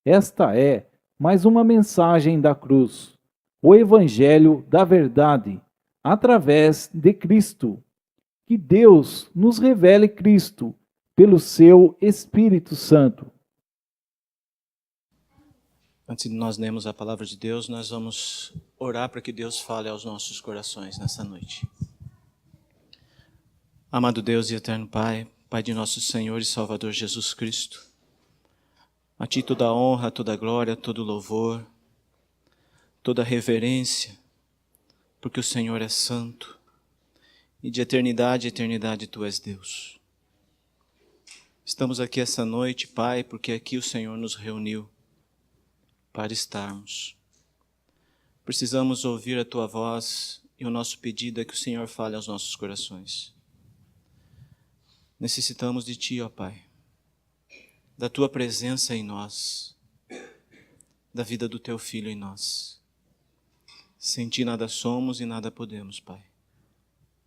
Esta é mais uma mensagem da cruz, o Evangelho da verdade, através de Cristo. Que Deus nos revele Cristo pelo seu Espírito Santo. Antes de nós lermos a palavra de Deus, nós vamos orar para que Deus fale aos nossos corações nessa noite. Amado Deus e eterno Pai, Pai de nosso Senhor e Salvador Jesus Cristo, a Ti toda a honra, toda a glória, todo o louvor, toda a reverência, porque o Senhor é santo e de eternidade a eternidade Tu és Deus. Estamos aqui essa noite, Pai, porque aqui o Senhor nos reuniu para estarmos. Precisamos ouvir a Tua voz e o nosso pedido é que o Senhor fale aos nossos corações. Necessitamos de Ti, ó Pai, da Tua presença em nós, da vida do Teu Filho em nós. Sem Ti nada somos e nada podemos, Pai.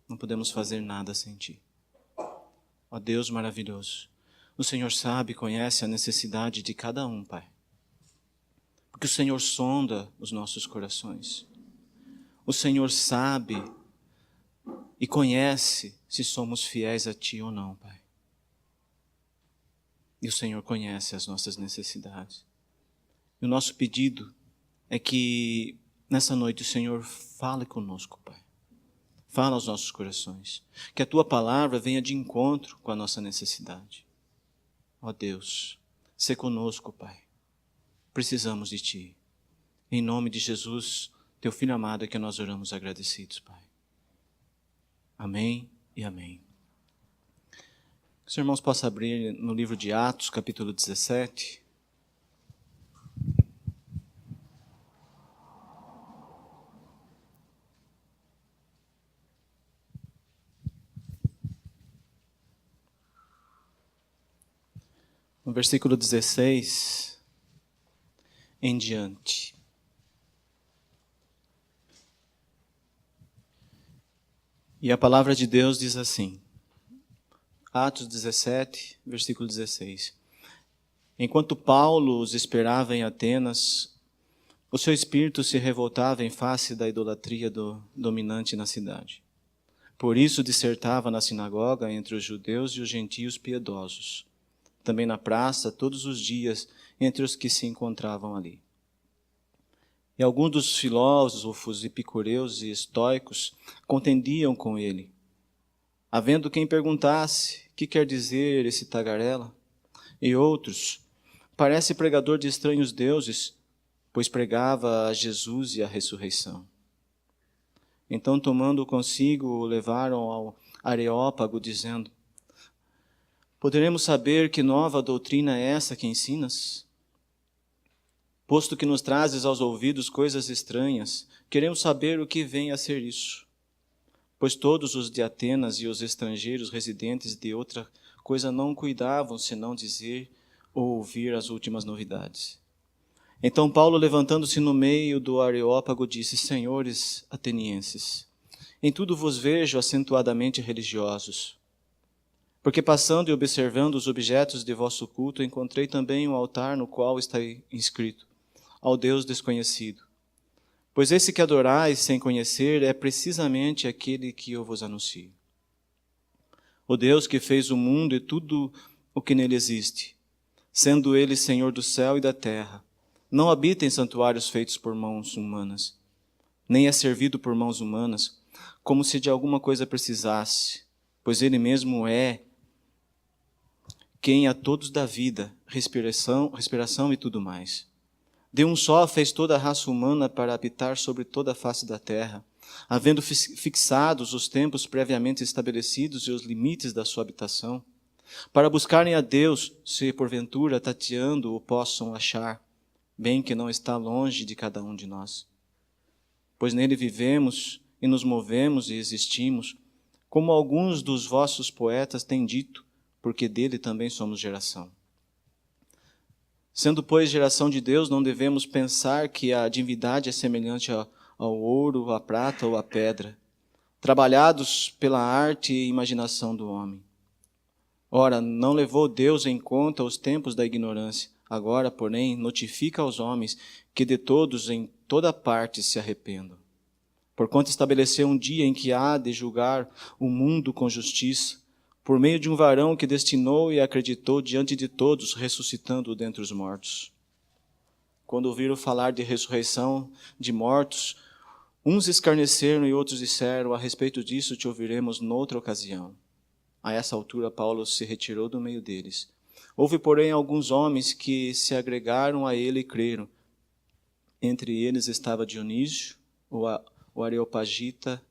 Não podemos fazer nada sem Ti. Ó Deus maravilhoso, o Senhor sabe e conhece a necessidade de cada um, Pai. Porque o Senhor sonda os nossos corações. O Senhor sabe e conhece se somos fiéis a Ti ou não, Pai. E o Senhor conhece as nossas necessidades. E o nosso pedido é que nessa noite o Senhor fale conosco, Pai. Fala aos nossos corações. Que a Tua palavra venha de encontro com a nossa necessidade. Ó Deus, sê conosco, Pai. Precisamos de Ti. Em nome de Jesus, Teu Filho amado, é que nós oramos agradecidos, Pai. Amém e amém. Que os irmãos possam abrir no livro de Atos, capítulo 17. No versículo 16 em diante. E a palavra de Deus diz assim, Atos 17, versículo 16. Enquanto Paulo os esperava em Atenas, o seu espírito se revoltava em face da idolatria dominante na cidade. Por isso dissertava na sinagoga entre os judeus e os gentios piedosos, também na praça todos os dias entre os que se encontravam ali. E alguns dos filósofos, epicureus e estoicos contendiam com ele, havendo quem perguntasse, que quer dizer esse tagarela? E outros, parece pregador de estranhos deuses, pois pregava a Jesus e a ressurreição. Então, tomando consigo, o levaram ao Areópago, dizendo, poderemos saber que nova doutrina é essa que ensinas? Posto que nos trazes aos ouvidos coisas estranhas, queremos saber o que vem a ser isso. Pois todos os de Atenas e os estrangeiros residentes de outra coisa não cuidavam, senão dizer ou ouvir as últimas novidades. Então Paulo, levantando-se no meio do Areópago, disse, senhores atenienses, em tudo vos vejo acentuadamente religiosos. Porque passando e observando os objetos de vosso culto, encontrei também um altar no qual está inscrito, ao Deus desconhecido. Pois esse que adorais sem conhecer é precisamente aquele que eu vos anuncio. O Deus que fez o mundo e tudo o que nele existe, sendo ele Senhor do céu e da terra, não habita em santuários feitos por mãos humanas, nem é servido por mãos humanas, como se de alguma coisa precisasse, pois ele mesmo é quem a todos dá vida, respiração e tudo mais. De um só fez toda a raça humana para habitar sobre toda a face da terra, havendo fixados os tempos previamente estabelecidos e os limites da sua habitação, para buscarem a Deus, se porventura tateando o possam achar, bem que não está longe de cada um de nós. Pois nele vivemos e nos movemos e existimos, como alguns dos vossos poetas têm dito, porque dele também somos geração. Sendo, pois, geração de Deus, não devemos pensar que a divindade é semelhante ao ouro, à prata ou à pedra, trabalhados pela arte e imaginação do homem. Ora, não levou Deus em conta os tempos da ignorância, Agora, porém, notifica aos homens que de todos em toda parte se arrependam. Porquanto estabeleceu um dia em que há de julgar o mundo com justiça, por meio de um varão que destinou e acreditou diante de todos, ressuscitando-o dentre os mortos. Quando ouviram falar de ressurreição de mortos, uns escarneceram e outros disseram: a respeito disso te ouviremos noutra ocasião. A essa altura Paulo se retirou do meio deles. Houve, porém, alguns homens que se agregaram a ele e creram. Entre eles estava Dionísio, o Areopagita,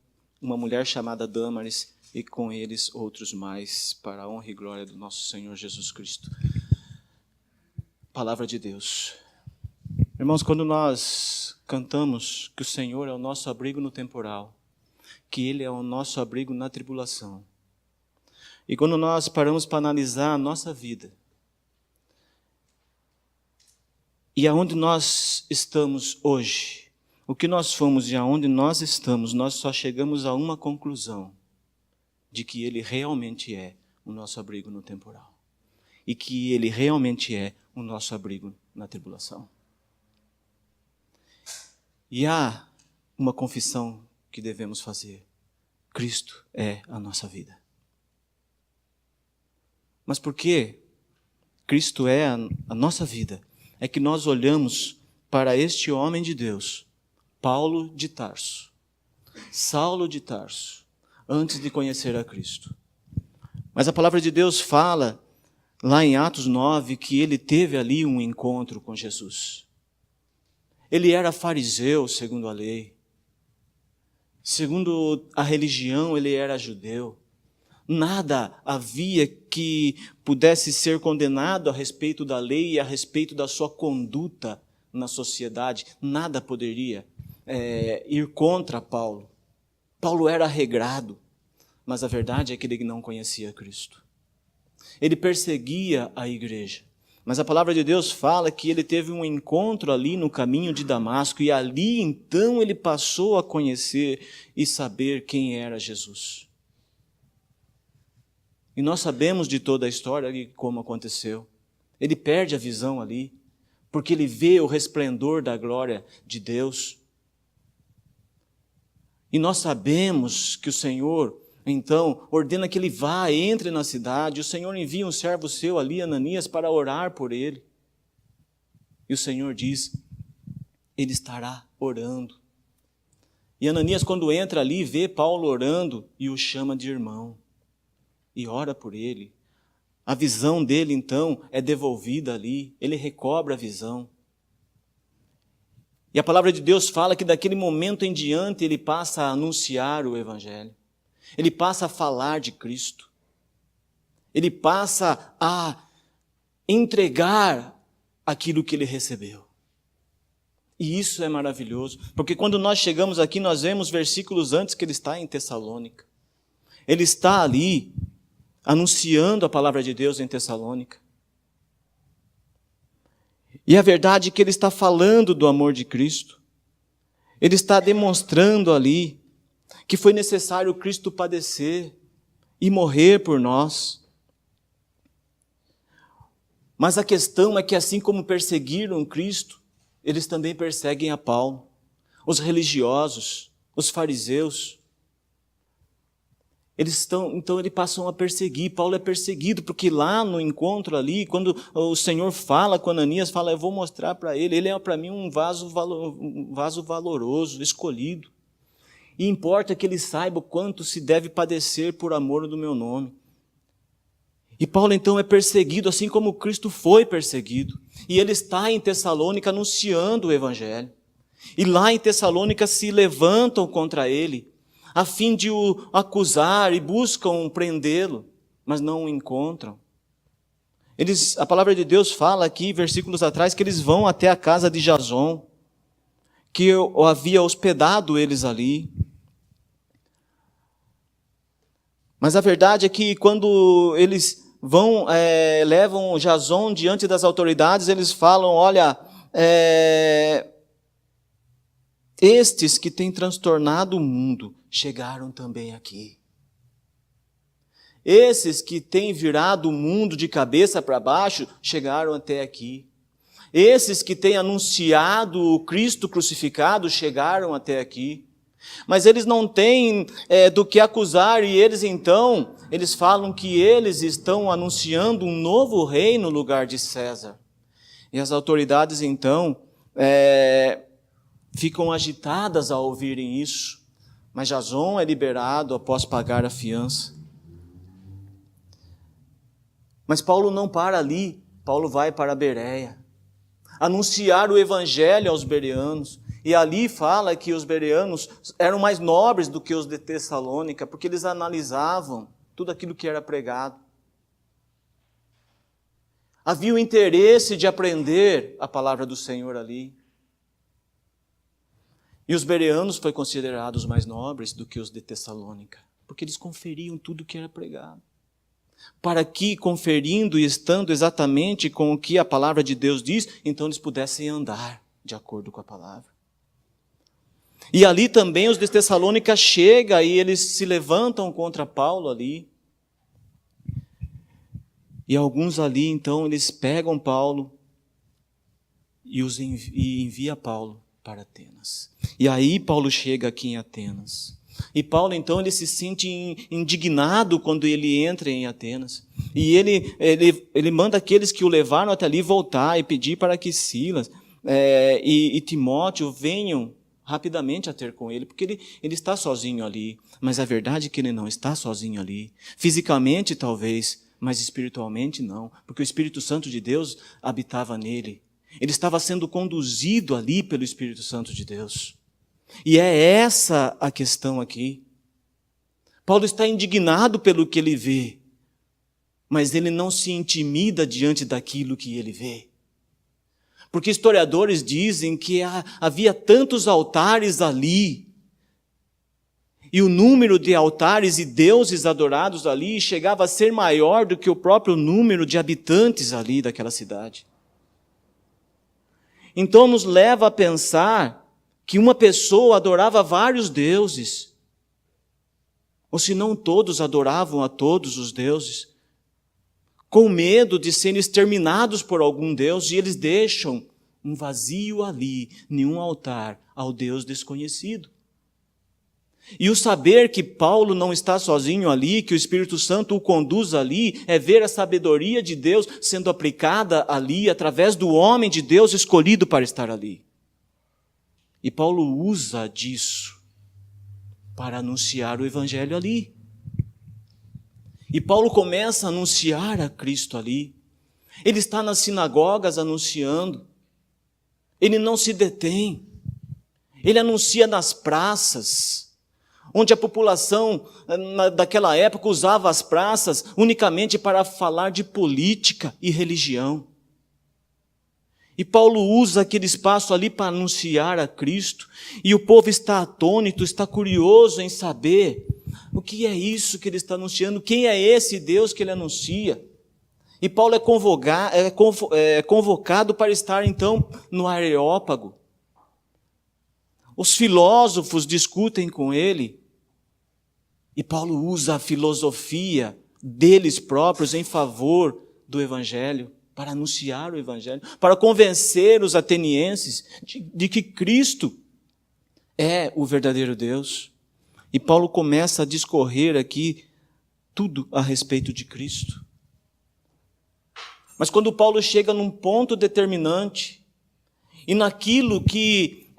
uma mulher chamada Dâmaris, e com eles outros mais, para a honra e glória do nosso Senhor Jesus Cristo. Palavra de Deus. Irmãos, quando nós cantamos que o Senhor é o nosso abrigo no temporal, que Ele é o nosso abrigo na tribulação, e quando nós paramos para analisar a nossa vida, e aonde nós estamos hoje, o que nós fomos e aonde nós estamos, nós só chegamos a uma conclusão, de que Ele realmente é o nosso abrigo no temporal, e que Ele realmente é o nosso abrigo na tribulação. E há uma confissão que devemos fazer: Cristo é a nossa vida. Mas por que Cristo é a nossa vida? É que nós olhamos para este homem de Deus, Paulo de Tarso, Saulo de Tarso, antes de conhecer a Cristo. Mas a palavra de Deus fala, lá em Atos 9, que ele teve ali um encontro com Jesus. Ele era fariseu, segundo a lei. Segundo a religião, ele era judeu. Nada havia que pudesse ser condenado a respeito da lei e a respeito da sua conduta na sociedade. Nada poderia ir contra Paulo. Paulo era regrado, mas a verdade é que ele não conhecia Cristo. Ele perseguia a igreja, mas a palavra de Deus fala que ele teve um encontro ali no caminho de Damasco, e ali então ele passou a conhecer e saber quem era Jesus. E nós sabemos de toda a história e como aconteceu. Ele perde a visão ali, porque ele vê o resplendor da glória de Deus. E nós sabemos que o Senhor, então, ordena que ele vá, entre na cidade. O Senhor envia um servo seu ali, Ananias, para orar por ele. E o Senhor diz: ele estará orando. E Ananias, quando entra ali, vê Paulo orando e o chama de irmão. E ora por ele. A visão dele, então, é devolvida ali. Ele recobra a visão. E a palavra de Deus fala que daquele momento em diante ele passa a anunciar o Evangelho. Ele passa a falar de Cristo. Ele passa a entregar aquilo que ele recebeu. E isso é maravilhoso, porque quando nós chegamos aqui, nós vemos versículos antes que ele está em Tessalônica. Ele está ali anunciando a palavra de Deus em Tessalônica. E a verdade é que ele está falando do amor de Cristo. Ele está demonstrando ali que foi necessário Cristo padecer e morrer por nós. Mas a questão é que, assim como perseguiram Cristo, eles também perseguem a Paulo, os religiosos, os fariseus. Então eles passam a perseguir. Paulo é perseguido, porque lá no encontro ali, quando o Senhor fala com Ananias, fala: eu vou mostrar para ele. Ele é para mim um vaso valoroso, escolhido. E importa que ele saiba o quanto se deve padecer por amor do meu nome. E Paulo então é perseguido, assim como Cristo foi perseguido. E ele está em Tessalônica anunciando o Evangelho. E lá em Tessalônica se levantam contra ele, a fim de o acusar, e buscam prendê-lo, mas não o encontram. A palavra de Deus fala aqui, versículos atrás, que eles vão até a casa de Jason, que havia hospedado eles ali. Mas a verdade é que quando eles levam Jason diante das autoridades, eles falam: olha, estes que têm transtornado o mundo chegaram também aqui. Esses que têm virado o mundo de cabeça para baixo chegaram até aqui. Esses que têm anunciado o Cristo crucificado chegaram até aqui. Mas eles não têm do que acusar, e eles falam que eles estão anunciando um novo rei no lugar de César. E as autoridades então ficam agitadas ao ouvirem isso, mas Jason é liberado após pagar a fiança. Mas Paulo não para ali, Paulo vai para Bereia, anunciar o evangelho aos bereanos. E ali fala que os bereanos eram mais nobres do que os de Tessalônica, porque eles analisavam tudo aquilo que era pregado. Havia o interesse de aprender a palavra do Senhor ali. E os bereanos foram considerados mais nobres do que os de Tessalônica, porque eles conferiam tudo que era pregado. Para que, conferindo e estando exatamente com o que a palavra de Deus diz, então eles pudessem andar de acordo com a palavra. E ali também os de Tessalônica chegam e eles se levantam contra Paulo ali. E alguns ali, então, eles pegam Paulo e envia Paulo para Atenas. E aí Paulo chega aqui em Atenas. E Paulo, então, ele se sente indignado quando ele entra em Atenas. E ele manda aqueles que o levaram até ali voltar e pedir para que Silas e Timóteo venham rapidamente a ter com ele, porque ele está sozinho ali. Mas a verdade é que ele não está sozinho ali. Fisicamente, talvez, mas espiritualmente não, porque o Espírito Santo de Deus habitava nele. Ele estava sendo conduzido ali pelo Espírito Santo de Deus. E é essa a questão aqui. Paulo está indignado pelo que ele vê, mas ele não se intimida diante daquilo que ele vê. Porque historiadores dizem que havia tantos altares ali, e o número de altares e deuses adorados ali chegava a ser maior do que o próprio número de habitantes ali daquela cidade. Então nos leva a pensar que uma pessoa adorava vários deuses, ou se não todos adoravam a todos os deuses, com medo de serem exterminados por algum Deus, e eles deixam um vazio ali, nenhum altar ao Deus desconhecido. E o saber que Paulo não está sozinho ali, que o Espírito Santo o conduz ali, é ver a sabedoria de Deus sendo aplicada ali, através do homem de Deus escolhido para estar ali. E Paulo usa disso para anunciar o evangelho ali. E Paulo começa a anunciar a Cristo ali. Ele está nas sinagogas anunciando. Ele não se detém. Ele anuncia nas praças, onde a população daquela época usava as praças unicamente para falar de política e religião. E Paulo usa aquele espaço ali para anunciar a Cristo. E o povo está atônito, está curioso em saber o que é isso que ele está anunciando, quem é esse Deus que ele anuncia. E Paulo é convocado para estar então no Areópago. Os filósofos discutem com ele. E Paulo usa a filosofia deles próprios em favor do Evangelho, para anunciar o Evangelho, para convencer os atenienses de que Cristo é o verdadeiro Deus. E Paulo começa a discorrer aqui tudo a respeito de Cristo. Mas quando Paulo chega num ponto determinante, e naquilo que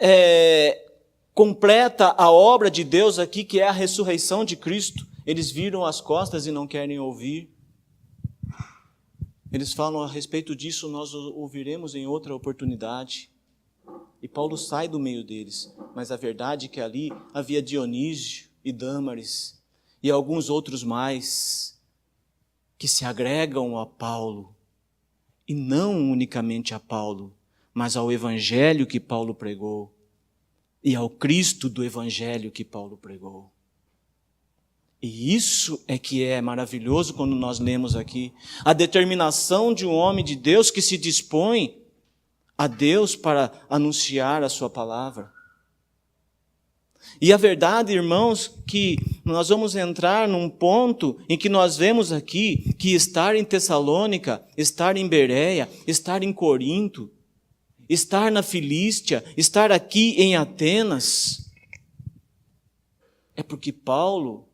completa a obra de Deus aqui, que é a ressurreição de Cristo, eles viram as costas e não querem ouvir. Eles falam: a respeito disso nós ouviremos em outra oportunidade. E Paulo sai do meio deles, mas a verdade é que ali havia Dionísio e Dâmaris e alguns outros mais que se agregam a Paulo, e não unicamente a Paulo, mas ao evangelho que Paulo pregou e ao Cristo do evangelho que Paulo pregou. E isso é que é maravilhoso quando nós lemos aqui a determinação de um homem de Deus que se dispõe a Deus para anunciar a sua palavra. E a verdade, irmãos, que nós vamos entrar num ponto em que nós vemos aqui que estar em Tessalônica, estar em Bereia, estar em Corinto, estar na Filístia, estar aqui em Atenas, é porque Paulo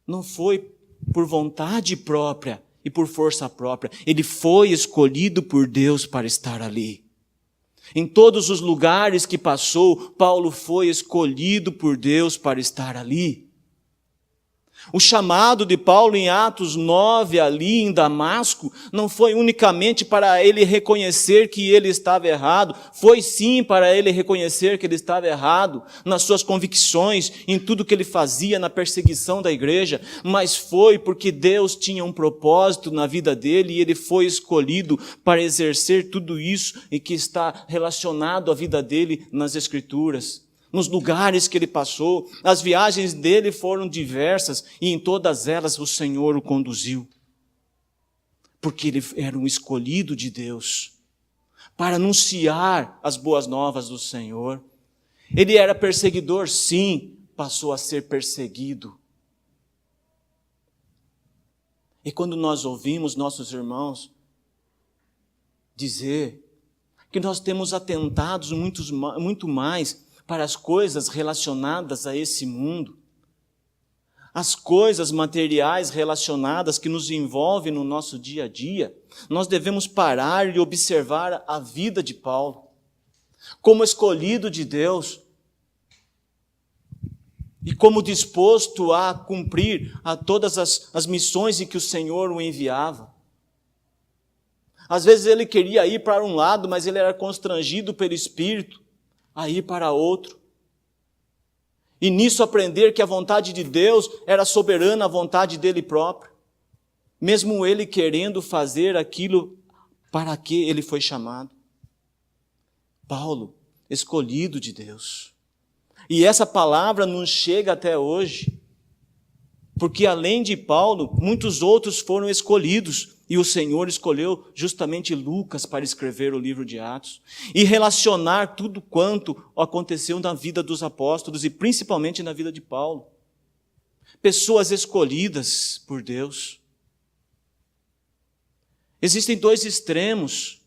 não foi por vontade própria e por força própria. Ele foi escolhido por Deus para estar ali. Em todos os lugares que passou, Paulo foi escolhido por Deus para estar ali. O chamado de Paulo em Atos 9, ali em Damasco, não foi unicamente para ele reconhecer que ele estava errado, foi sim para ele reconhecer que ele estava errado nas suas convicções, em tudo que ele fazia, na perseguição da igreja, mas foi porque Deus tinha um propósito na vida dele e ele foi escolhido para exercer tudo isso e que está relacionado à vida dele nas Escrituras. Nos lugares que ele passou, as viagens dele foram diversas e em todas elas o Senhor o conduziu. Porque ele era um escolhido de Deus para anunciar as boas novas do Senhor. Ele era perseguidor, sim, passou a ser perseguido. E quando nós ouvimos nossos irmãos dizer que nós temos atentados muito mais para as coisas relacionadas a esse mundo, as coisas materiais relacionadas que nos envolvem no nosso dia a dia, nós devemos parar e observar a vida de Paulo, como escolhido de Deus, e como disposto a cumprir a todas as missões em que o Senhor o enviava. Às vezes ele queria ir para um lado, mas ele era constrangido pelo Espírito a ir para outro. E nisso aprender que a vontade de Deus era soberana à vontade dele próprio, mesmo ele querendo fazer aquilo para que ele foi chamado. Paulo, escolhido de Deus. E essa palavra nos chega até hoje, porque além de Paulo, muitos outros foram escolhidos, e o Senhor escolheu justamente Lucas para escrever o livro de Atos e relacionar tudo quanto aconteceu na vida dos apóstolos e principalmente na vida de Paulo. Pessoas escolhidas por Deus. Existem dois extremos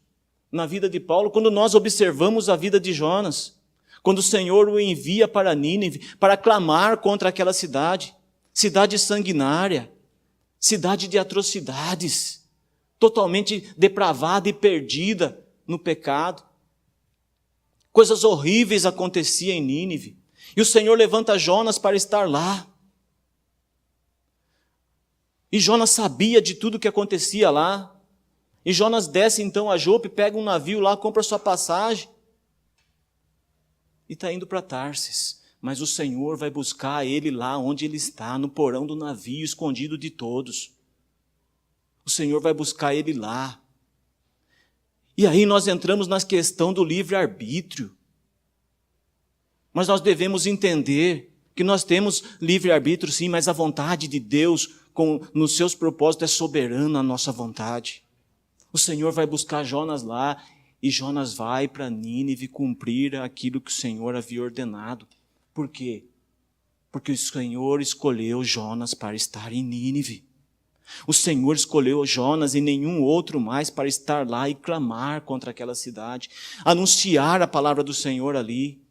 na vida de Paulo quando nós observamos a vida de Jonas, quando o Senhor o envia para Nínive para clamar contra aquela cidade sanguinária, cidade de atrocidades, totalmente depravada e perdida no pecado. Coisas horríveis aconteciam em Nínive. E o Senhor levanta Jonas para estar lá. E Jonas sabia de tudo que acontecia lá. E Jonas desce então a Jope, pega um navio lá, compra sua passagem. E está indo para Tarsis. Mas o Senhor vai buscar ele lá onde ele está, no porão do navio, escondido de todos. O Senhor vai buscar ele lá. E aí nós entramos na questão do livre-arbítrio. Mas nós devemos entender que nós temos livre-arbítrio sim, mas a vontade de Deus, nos seus propósitos, é soberana a nossa vontade. O Senhor vai buscar Jonas lá, e Jonas vai para Nínive cumprir aquilo que o Senhor havia ordenado. Por quê? Porque o Senhor escolheu Jonas para estar em Nínive. O Senhor escolheu Jonas e nenhum outro mais para estar lá e clamar contra aquela cidade, anunciar a palavra do Senhor ali.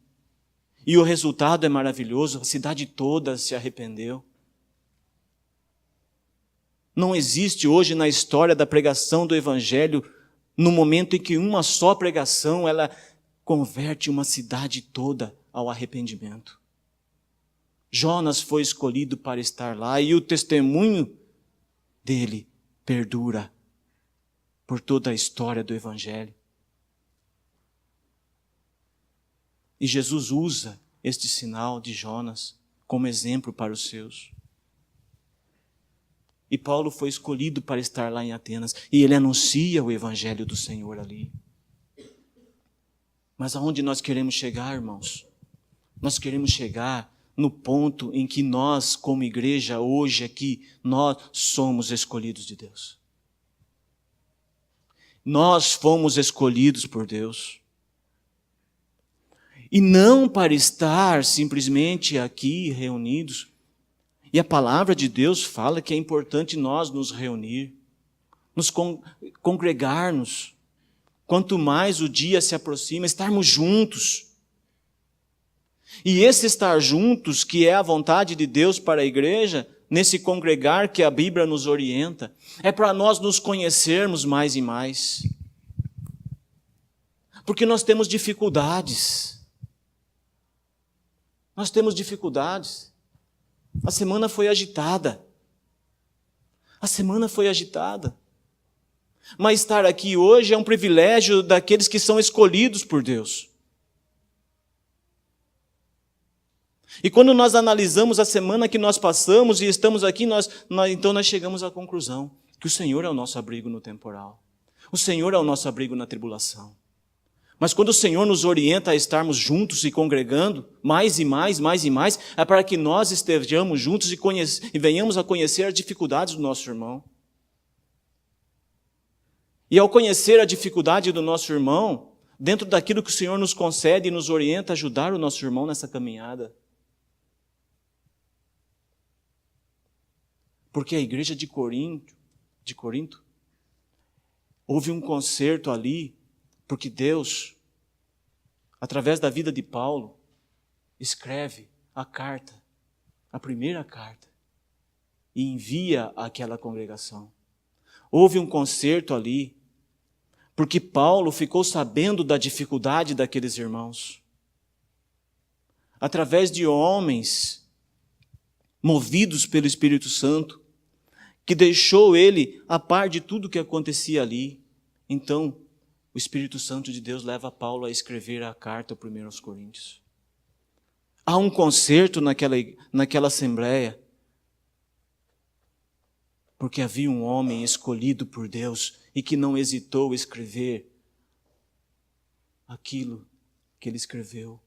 E o resultado é maravilhoso, a cidade toda se arrependeu. Não existe hoje na história da pregação do Evangelho, no momento em que uma só pregação, ela converte uma cidade toda ao arrependimento. Jonas foi escolhido para estar lá e o testemunho dele perdura por toda a história do Evangelho. E Jesus usa este sinal de Jonas como exemplo para os seus. E Paulo foi escolhido para estar lá em Atenas e ele anuncia o Evangelho do Senhor ali. Mas aonde nós queremos chegar, irmãos? Nós queremos chegar no ponto em que nós, como igreja, hoje aqui, nós somos escolhidos de Deus. Nós fomos escolhidos por Deus. E não para estar simplesmente aqui reunidos. E a palavra de Deus fala que é importante nós nos reunir, nos congregarmos, quanto mais o dia se aproxima, estarmos juntos. E esse estar juntos, que é a vontade de Deus para a igreja, nesse congregar que a Bíblia nos orienta, é para nós nos conhecermos mais e mais. Porque nós temos dificuldades. Nós temos dificuldades. A semana foi agitada. A semana foi agitada. Mas estar aqui hoje é um privilégio daqueles que são escolhidos por Deus. E quando nós analisamos a semana que nós passamos e estamos aqui, então nós chegamos à conclusão que o Senhor é o nosso abrigo no temporal. O Senhor é o nosso abrigo na tribulação. Mas quando o Senhor nos orienta a estarmos juntos e congregando, mais e mais, é para que nós estejamos juntos e venhamos a conhecer as dificuldades do nosso irmão. E ao conhecer a dificuldade do nosso irmão, dentro daquilo que o Senhor nos concede e nos orienta a ajudar o nosso irmão nessa caminhada. Porque a igreja de Corinto, houve um concerto ali, porque Deus, através da vida de Paulo, escreve a carta, a primeira carta, e envia àquela congregação. Houve um concerto ali, porque Paulo ficou sabendo da dificuldade daqueles irmãos. Através de homens movidos pelo Espírito Santo, que deixou ele a par de tudo que acontecia ali. Então, o Espírito Santo de Deus leva Paulo a escrever a carta 1 aos Coríntios. Há um concerto naquela assembleia, porque havia um homem escolhido por Deus e que não hesitou em escrever aquilo que ele escreveu,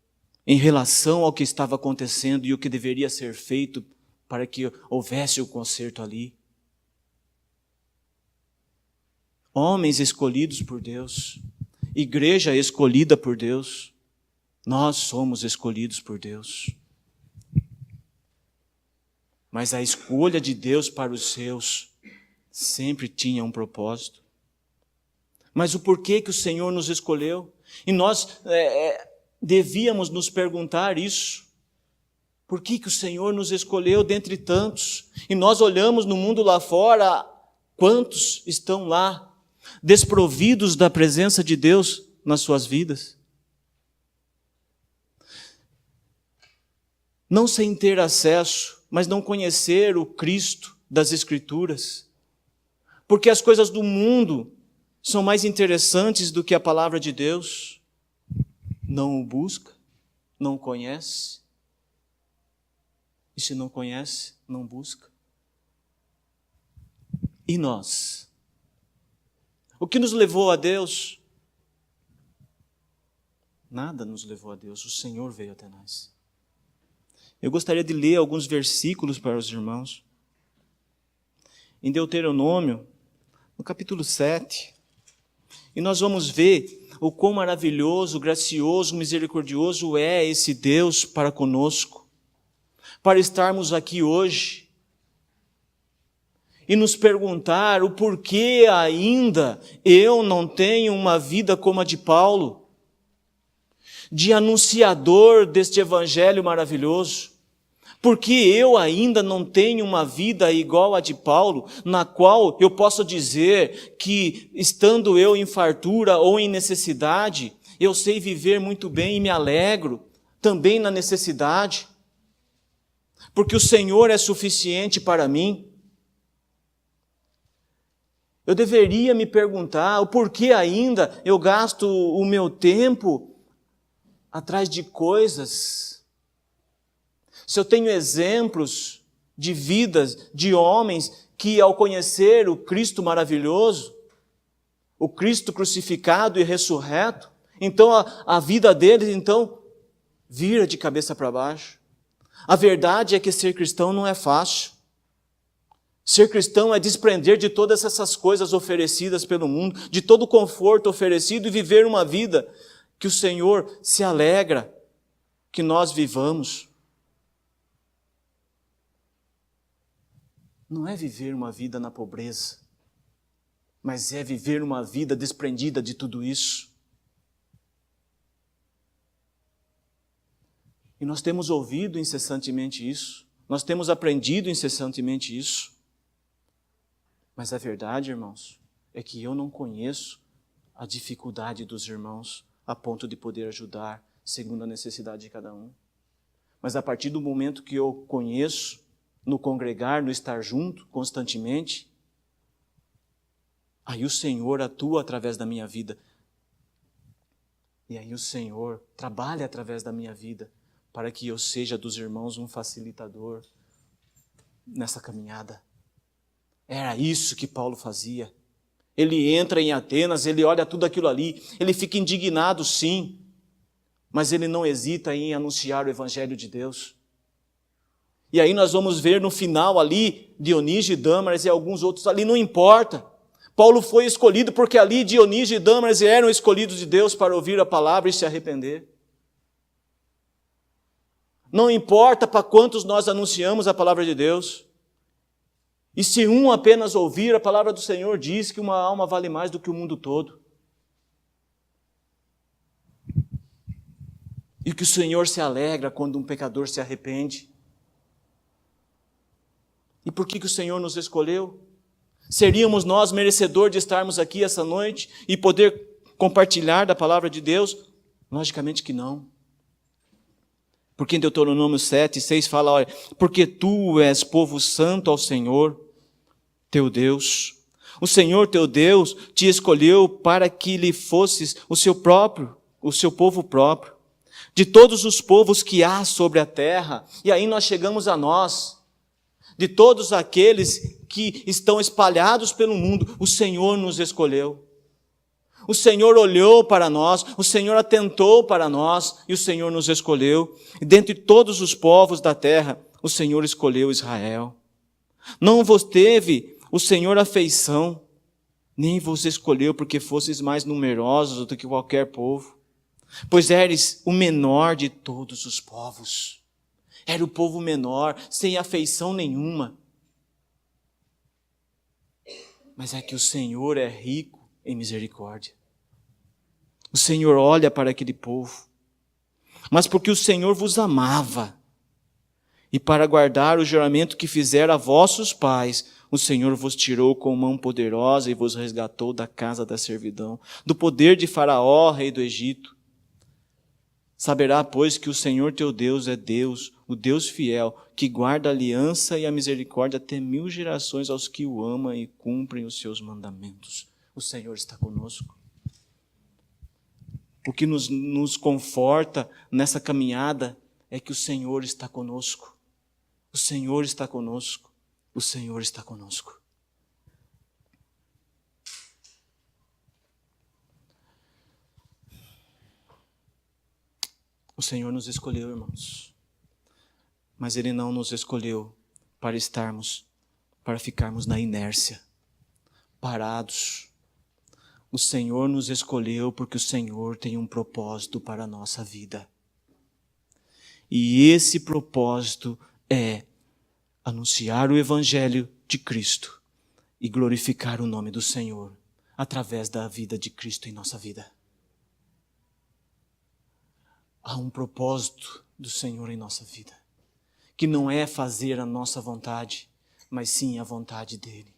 em relação ao que estava acontecendo e o que deveria ser feito para que houvesse o concerto ali. Homens escolhidos por Deus, igreja escolhida por Deus, nós somos escolhidos por Deus. Mas a escolha de Deus para os seus sempre tinha um propósito. Mas o porquê que o Senhor nos escolheu? E nós devíamos nos perguntar isso. Por que o Senhor nos escolheu dentre tantos? E nós olhamos no mundo lá fora, quantos estão lá, desprovidos da presença de Deus nas suas vidas? Não sem ter acesso, mas não conhecer o Cristo das Escrituras. Porque as coisas do mundo são mais interessantes do que a palavra de Deus. Não o busca, não o conhece. E se não conhece, não busca. E nós? O que nos levou a Deus? Nada nos levou a Deus, o Senhor veio até nós. Eu gostaria de ler alguns versículos para os irmãos. Em Deuteronômio, no capítulo 7, e nós vamos ver o quão maravilhoso, gracioso, misericordioso é esse Deus para conosco, para estarmos aqui hoje e nos perguntar o porquê ainda eu não tenho uma vida como a de Paulo, de anunciador deste evangelho maravilhoso. Porque eu ainda não tenho uma vida igual a de Paulo, na qual eu posso dizer que, estando eu em fartura ou em necessidade, eu sei viver muito bem e me alegro também na necessidade, porque o Senhor é suficiente para mim. Eu deveria me perguntar o porquê ainda eu gasto o meu tempo atrás de coisas. Se eu tenho exemplos de vidas de homens que, ao conhecer o Cristo maravilhoso, o Cristo crucificado e ressurreto, então a vida deles então vira de cabeça para baixo. A verdade é que ser cristão não é fácil. Ser cristão é desprender de todas essas coisas oferecidas pelo mundo, de todo o conforto oferecido e viver uma vida que o Senhor se alegra que nós vivamos. Não é viver uma vida na pobreza. mas é viver uma vida desprendida de tudo isso. E nós temos ouvido incessantemente isso, nós temos aprendido incessantemente isso. Mas a verdade, irmãos, é que eu não conheço a dificuldade dos irmãos a ponto de poder ajudar segundo a necessidade de cada um. Mas a partir do momento que eu conheço, no congregar, no estar junto constantemente, aí o Senhor atua através da minha vida. E aí o Senhor trabalha através da minha vida para que eu seja dos irmãos um facilitador nessa caminhada. Era isso que Paulo fazia. Ele entra em Atenas, ele olha tudo aquilo ali, ele fica indignado, sim, mas ele não hesita em anunciar o Evangelho de Deus. E aí nós vamos ver no final ali, Dionísio e Dâmaris e alguns outros ali, não importa. Paulo foi escolhido porque ali Dionísio e Dâmaris eram escolhidos de Deus para ouvir a palavra e se arrepender. Não importa para quantos nós anunciamos a palavra de Deus. E se um apenas ouvir, a palavra do Senhor diz que uma alma vale mais do que o mundo todo. E que o Senhor se alegra quando um pecador se arrepende. E por que o Senhor nos escolheu? Seríamos nós merecedores de estarmos aqui essa noite e poder compartilhar da palavra de Deus? Logicamente que não. Porque em Deuteronômio 7:6 fala, olha, porque tu és povo santo ao Senhor, teu Deus. O Senhor, teu Deus, te escolheu para que lhe fosses o seu povo próprio, de todos os povos que há sobre a terra. E aí nós chegamos a nós, de todos aqueles que estão espalhados pelo mundo, o Senhor nos escolheu. O Senhor olhou para nós, o Senhor atentou para nós e o Senhor nos escolheu. E dentre todos os povos da terra, o Senhor escolheu Israel. Não vos teve o Senhor afeição, nem vos escolheu porque fosseis mais numerosos do que qualquer povo, pois eres o menor de todos os povos. Era o povo menor, sem afeição nenhuma. Mas é que o Senhor é rico em misericórdia. O Senhor olha para aquele povo, mas porque o Senhor vos amava, e para guardar o juramento que fizera a vossos pais, o Senhor vos tirou com mão poderosa e vos resgatou da casa da servidão, do poder de Faraó, rei do Egito. Saberá, pois, que o Senhor teu Deus é Deus, o Deus fiel, que guarda a aliança e a misericórdia até 1000 gerações aos que o amam e cumprem os seus mandamentos. O Senhor está conosco. O que nos conforta nessa caminhada é que o Senhor está conosco. O Senhor está conosco. O Senhor está conosco. O Senhor nos escolheu, irmãos. Mas Ele não nos escolheu para ficarmos na inércia, parados. O Senhor nos escolheu porque o Senhor tem um propósito para a nossa vida. E esse propósito é anunciar o Evangelho de Cristo e glorificar o nome do Senhor através da vida de Cristo em nossa vida. Há um propósito do Senhor em nossa vida, que não é fazer a nossa vontade, mas sim a vontade dEle.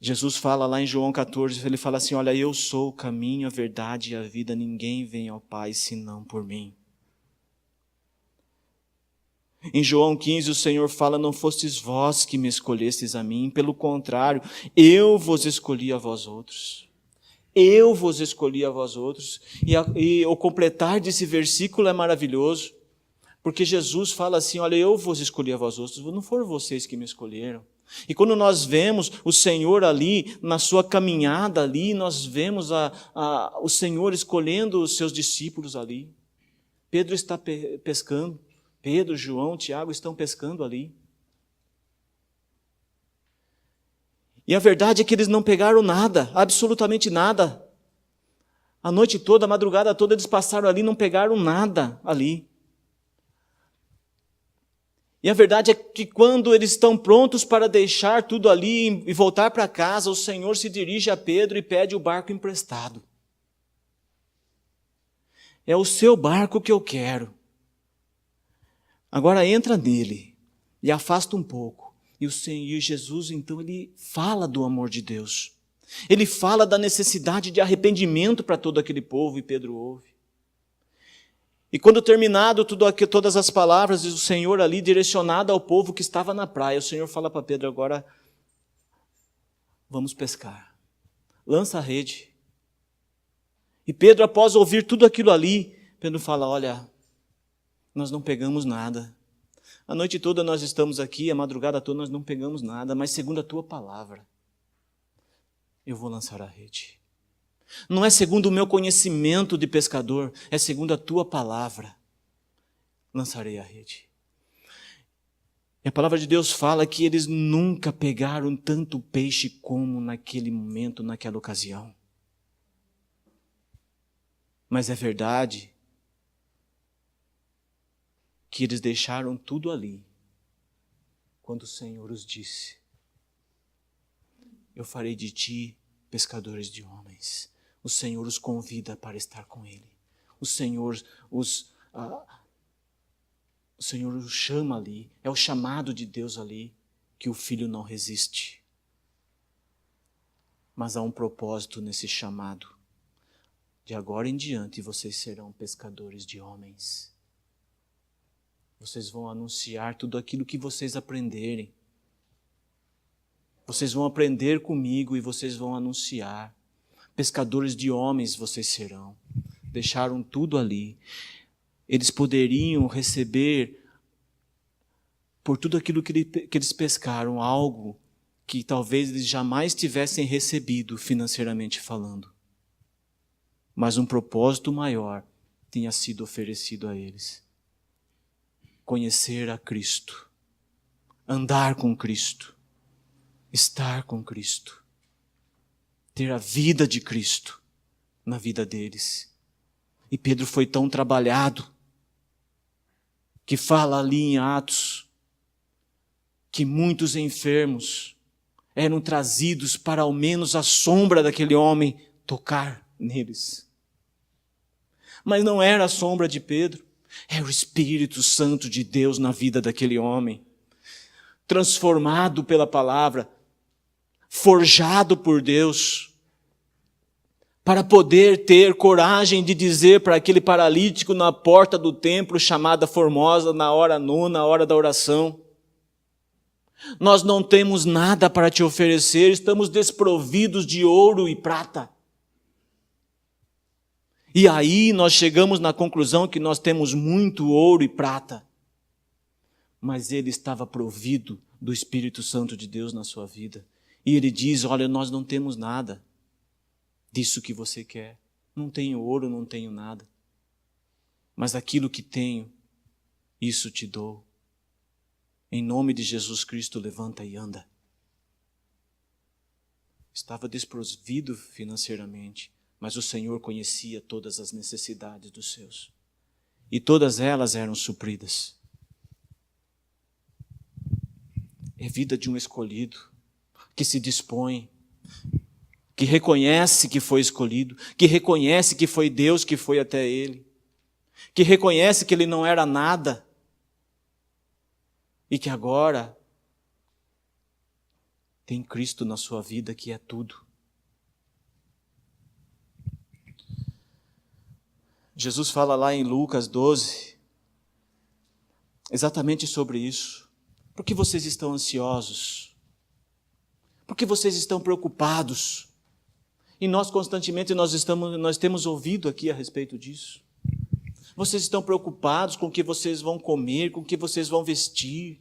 Jesus fala lá em João 14, ele fala assim, olha, eu sou o caminho, a verdade e a vida, ninguém vem ao Pai senão por mim. Em João 15 o Senhor fala, não fostes vós que me escolhestes a mim, pelo contrário, eu vos escolhi a vós outros. Eu vos escolhi a vós outros. E o completar desse versículo é maravilhoso, porque Jesus fala assim, olha, eu vos escolhi a vós outros, não foram vocês que me escolheram. E quando nós vemos o Senhor ali, na sua caminhada ali, nós vemos o Senhor escolhendo os seus discípulos ali. Pedro está pescando, Pedro, João, Tiago estão pescando ali. E a verdade é que eles não pegaram nada, absolutamente nada. A noite toda, a madrugada toda, eles passaram ali e não pegaram nada ali. E a verdade é que quando eles estão prontos para deixar tudo ali e voltar para casa, o Senhor se dirige a Pedro e pede o barco emprestado. É o seu barco que eu quero. Agora entra nele e afasta um pouco. E o Senhor Jesus, então, ele fala do amor de Deus. Ele fala da necessidade de arrependimento para todo aquele povo, e Pedro ouve. E quando terminado todas as palavras, o Senhor ali direcionado ao povo que estava na praia, o Senhor fala para Pedro: agora vamos pescar. Lança a rede. E Pedro, após ouvir tudo aquilo ali, Pedro fala: olha, nós não pegamos nada. A noite toda nós estamos aqui, a madrugada toda nós não pegamos nada, mas segundo a tua palavra, eu vou lançar a rede. Não é segundo o meu conhecimento de pescador, é segundo a tua palavra. Lançarei a rede. E a palavra de Deus fala que eles nunca pegaram tanto peixe como naquele momento, naquela ocasião. Mas é verdade que eles deixaram tudo ali quando o Senhor os disse: eu farei de ti pescadores de homens. O Senhor os convida para estar com Ele. O Senhor os chama ali. É o chamado de Deus ali que o Filho não resiste. Mas há um propósito nesse chamado. De agora em diante vocês serão pescadores de homens. Vocês vão anunciar tudo aquilo que vocês aprenderem. Vocês vão aprender comigo e vocês vão anunciar. Pescadores de homens vocês serão. Deixaram tudo ali. Eles poderiam receber, por tudo aquilo que eles pescaram, algo que talvez eles jamais tivessem recebido financeiramente falando. Mas um propósito maior tinha sido oferecido a eles. Conhecer a Cristo. Andar com Cristo. Estar com Cristo. Ter a vida de Cristo na vida deles. E Pedro foi tão trabalhado que fala ali em Atos que muitos enfermos eram trazidos para ao menos a sombra daquele homem tocar neles. Mas não era a sombra de Pedro, era o Espírito Santo de Deus na vida daquele homem, transformado pela palavra, forjado por Deus, para poder ter coragem de dizer para aquele paralítico na porta do templo, chamada Formosa, na hora nona, na hora da oração: nós não temos nada para te oferecer, estamos desprovidos de ouro e prata. E aí nós chegamos na conclusão que nós temos muito ouro e prata, mas ele estava provido do Espírito Santo de Deus na sua vida. E ele diz: olha, nós não temos nada disso que você quer. Não tenho ouro, não tenho nada. Mas aquilo que tenho, isso te dou. Em nome de Jesus Cristo, levanta e anda. Estava desprovido financeiramente, mas o Senhor conhecia todas as necessidades dos seus. E todas elas eram supridas. É vida de um escolhido, que se dispõe, que reconhece que foi escolhido, que reconhece que foi Deus que foi até ele, que reconhece que ele não era nada e que agora tem Cristo na sua vida, que é tudo. Jesus fala lá em Lucas 12 exatamente sobre isso. Por que vocês estão ansiosos? Por que vocês estão preocupados? E nós constantemente nós temos ouvido aqui a respeito disso. Vocês estão preocupados com o que vocês vão comer, com o que vocês vão vestir.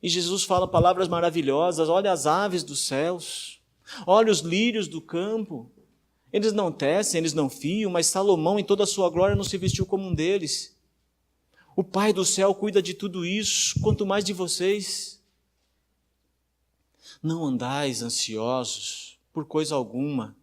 E Jesus fala palavras maravilhosas: olha as aves dos céus, olha os lírios do campo. Eles não tecem, eles não fiam, mas Salomão em toda a sua glória não se vestiu como um deles. O Pai do céu cuida de tudo isso, quanto mais de vocês. Não andais ansiosos por coisa alguma.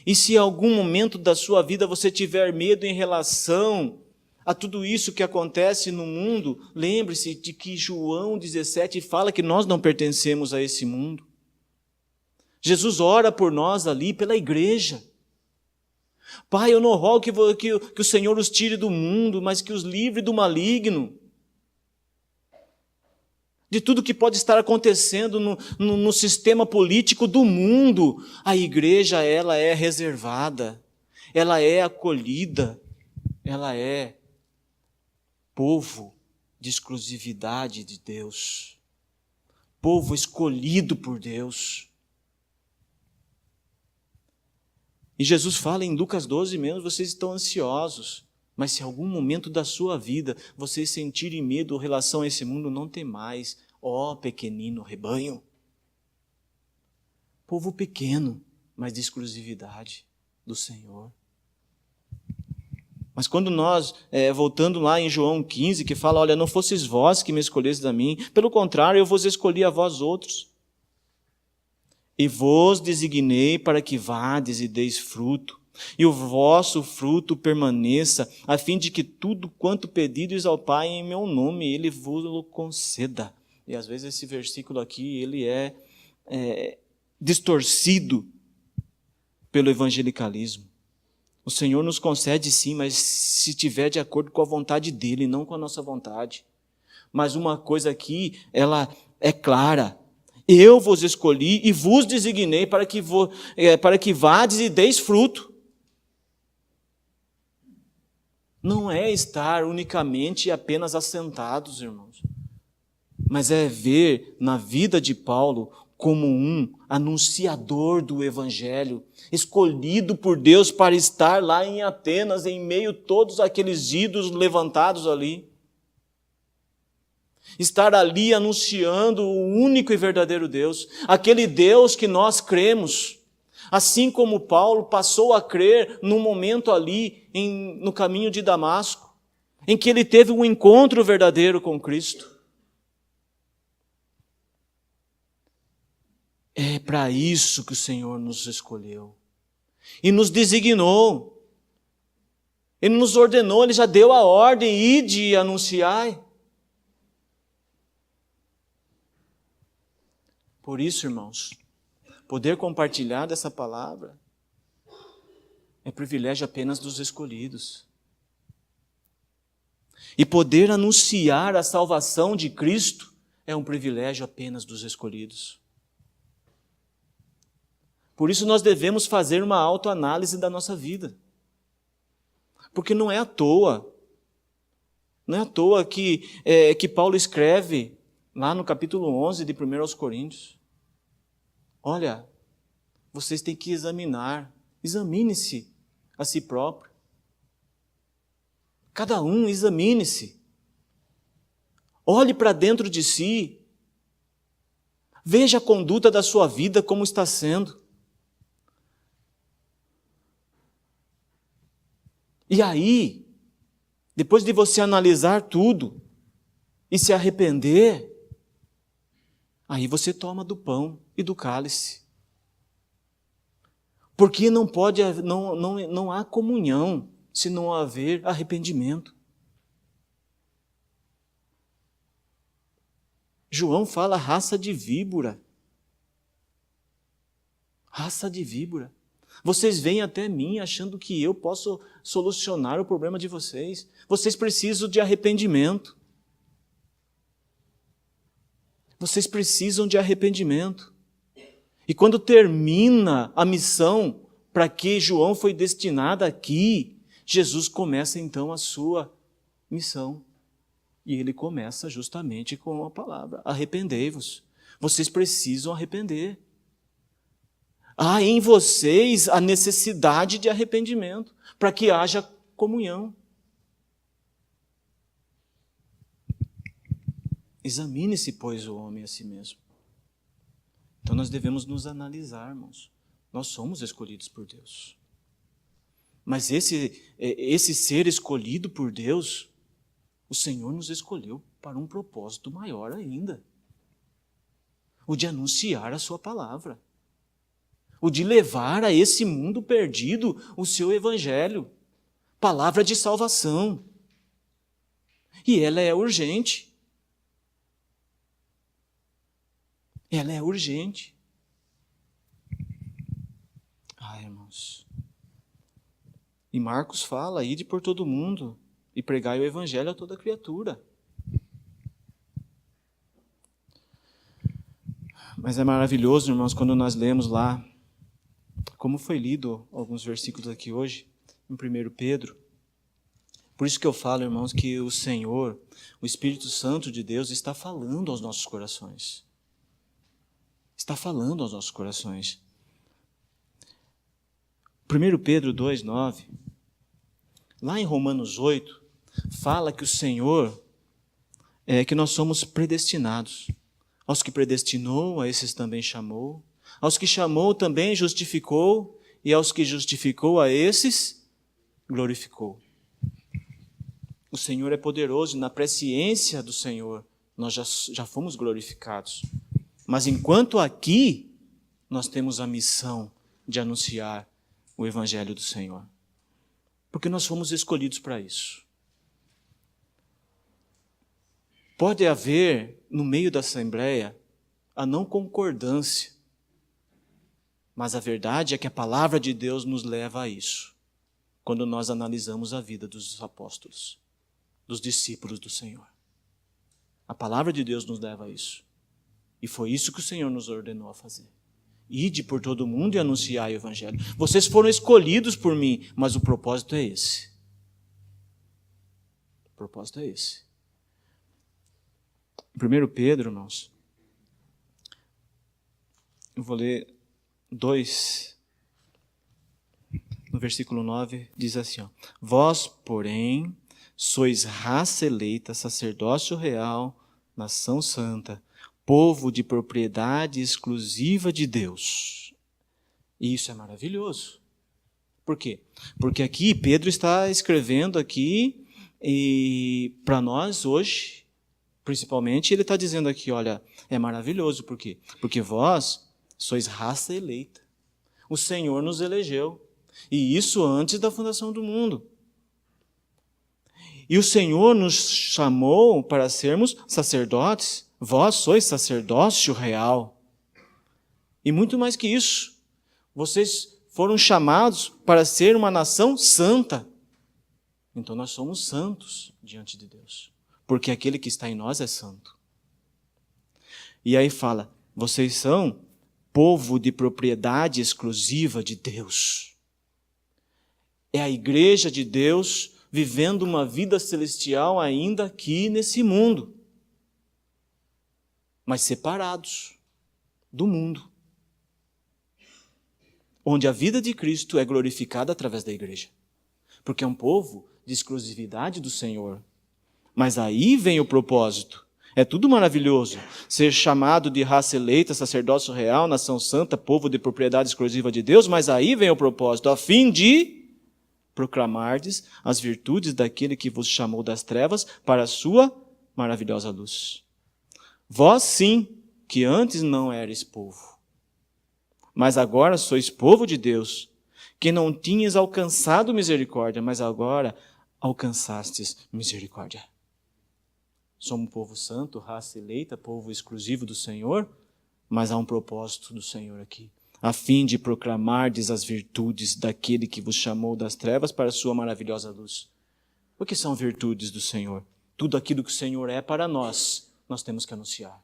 E se em algum momento da sua vida você tiver medo em relação a tudo isso que acontece no mundo, lembre-se de que João 17 fala que nós não pertencemos a esse mundo. Jesus ora por nós ali, pela igreja. Pai, eu não rogo que o Senhor os tire do mundo, mas que os livre do maligno. De tudo que pode estar acontecendo no sistema político do mundo, a igreja, ela é reservada, ela é acolhida, ela é povo de exclusividade de Deus, povo escolhido por Deus. E Jesus fala em Lucas 12 mesmo, vocês estão ansiosos, mas se em algum momento da sua vida vocês sentirem medo em relação a esse mundo, não temais, ó pequenino rebanho. Povo pequeno, mas de exclusividade do Senhor. Mas quando nós, voltando lá em João 15, que fala, olha, não fosseis vós que me escolhestes a mim, pelo contrário, eu vos escolhi a vós outros. E vos designei para que vades e deis fruto, e o vosso fruto permaneça, a fim de que tudo quanto pedides ao Pai em meu nome, Ele vos conceda. E às vezes esse versículo aqui, ele é distorcido pelo evangelicalismo. O Senhor nos concede sim, mas se estiver de acordo com a vontade dEle, não com a nossa vontade. Mas uma coisa aqui, ela é clara. Eu vos escolhi e vos designei para que vades e deis fruto. Não é estar unicamente e apenas assentados, irmãos, mas é ver na vida de Paulo como um anunciador do Evangelho, escolhido por Deus para estar lá em Atenas, em meio a todos aqueles ídolos levantados ali. Estar ali anunciando o único e verdadeiro Deus, aquele Deus que nós cremos. Assim como Paulo passou a crer num momento ali no caminho de Damasco, em que ele teve um encontro verdadeiro com Cristo. É para isso que o Senhor nos escolheu e nos designou. Ele nos ordenou, Ele já deu a ordem, ide e anunciai. Por isso, irmãos, poder compartilhar dessa palavra é privilégio apenas dos escolhidos. E poder anunciar a salvação de Cristo é um privilégio apenas dos escolhidos. Por isso nós devemos fazer uma autoanálise da nossa vida. Porque não é à toa que Paulo escreve lá no capítulo 11 de 1 aos Coríntios. Olha, vocês têm que examine-se a si próprio. Cada um examine-se. Olhe para dentro de si. Veja a conduta da sua vida como está sendo. E aí, depois de você analisar tudo e se arrepender, aí você toma do pão e do cálice. Porque não há comunhão se não haver arrependimento. João fala raça de víbora. Raça de víbora. Vocês vêm até mim achando que eu posso solucionar o problema de vocês. Vocês precisam de arrependimento. Vocês precisam de arrependimento. E quando termina a missão para que João foi destinado aqui, Jesus começa então a sua missão. E ele começa justamente com a palavra: arrependei-vos. Vocês precisam arrepender. Há em vocês a necessidade de arrependimento, para que haja comunhão. Examine-se, pois, o homem a si mesmo. Então nós devemos nos analisar, irmãos. Nós somos escolhidos por Deus. Mas esse ser escolhido por Deus, o Senhor nos escolheu para um propósito maior ainda. O de anunciar a sua palavra. O de levar a esse mundo perdido o seu evangelho. Palavra de salvação. E ela é urgente. Ela é urgente. Irmãos. E Marcos fala, ide por todo mundo e pregai o evangelho a toda criatura. Mas é maravilhoso, irmãos, quando nós lemos lá, como foi lido alguns versículos aqui hoje, em 1 Pedro. Por isso que eu falo, irmãos, que o Senhor, o Espírito Santo de Deus, está falando aos nossos corações. Está falando aos nossos corações. 1 Pedro 2,9, lá em Romanos 8, fala que o Senhor, que nós somos predestinados. Aos que predestinou, a esses também chamou. Aos que chamou, também justificou. E aos que justificou, a esses glorificou. O Senhor é poderoso e na presciência do Senhor nós já fomos glorificados. Mas enquanto aqui, nós temos a missão de anunciar o Evangelho do Senhor. Porque nós fomos escolhidos para isso. Pode haver, no meio da Assembleia, a não concordância. Mas a verdade é que a palavra de Deus nos leva a isso. Quando nós analisamos a vida dos apóstolos, dos discípulos do Senhor. A palavra de Deus nos leva a isso. E foi isso que o Senhor nos ordenou a fazer. Ide por todo mundo e anunciai o Evangelho. Vocês foram escolhidos por mim, mas o propósito é esse. O propósito é esse. 1 Pedro, irmãos, eu vou ler 2, no versículo 9, diz assim, vós, porém, sois raça eleita, sacerdócio real, nação santa, povo de propriedade exclusiva de Deus. E isso é maravilhoso. Por quê? Porque aqui Pedro está escrevendo aqui e para nós hoje, principalmente, ele está dizendo aqui, olha, é maravilhoso. Por quê? Porque vós sois raça eleita. O Senhor nos elegeu. E isso antes da fundação do mundo. E o Senhor nos chamou para sermos sacerdotes. Vós sois sacerdócio real. E muito mais que isso, vocês foram chamados para ser uma nação santa. Então nós somos santos diante de Deus, porque aquele que está em nós é santo. E aí fala, vocês são povo de propriedade exclusiva de Deus. É a igreja de Deus vivendo uma vida celestial ainda aqui nesse mundo. Mas separados do mundo. Onde a vida de Cristo é glorificada através da igreja. Porque é um povo de exclusividade do Senhor. Mas aí vem o propósito. É tudo maravilhoso. Ser chamado de raça eleita, sacerdócio real, nação santa, povo de propriedade exclusiva de Deus, mas aí vem o propósito, a fim de proclamardes as virtudes daquele que vos chamou das trevas para a sua maravilhosa luz. Vós sim, que antes não erais povo, mas agora sois povo de Deus, que não tinhas alcançado misericórdia, mas agora alcançastes misericórdia. Somos um povo santo, raça eleita, povo exclusivo do Senhor, mas há um propósito do Senhor aqui, a fim de proclamardes as virtudes daquele que vos chamou das trevas para a sua maravilhosa luz. O que são virtudes do Senhor? Tudo aquilo que o Senhor é para nós temos que anunciar.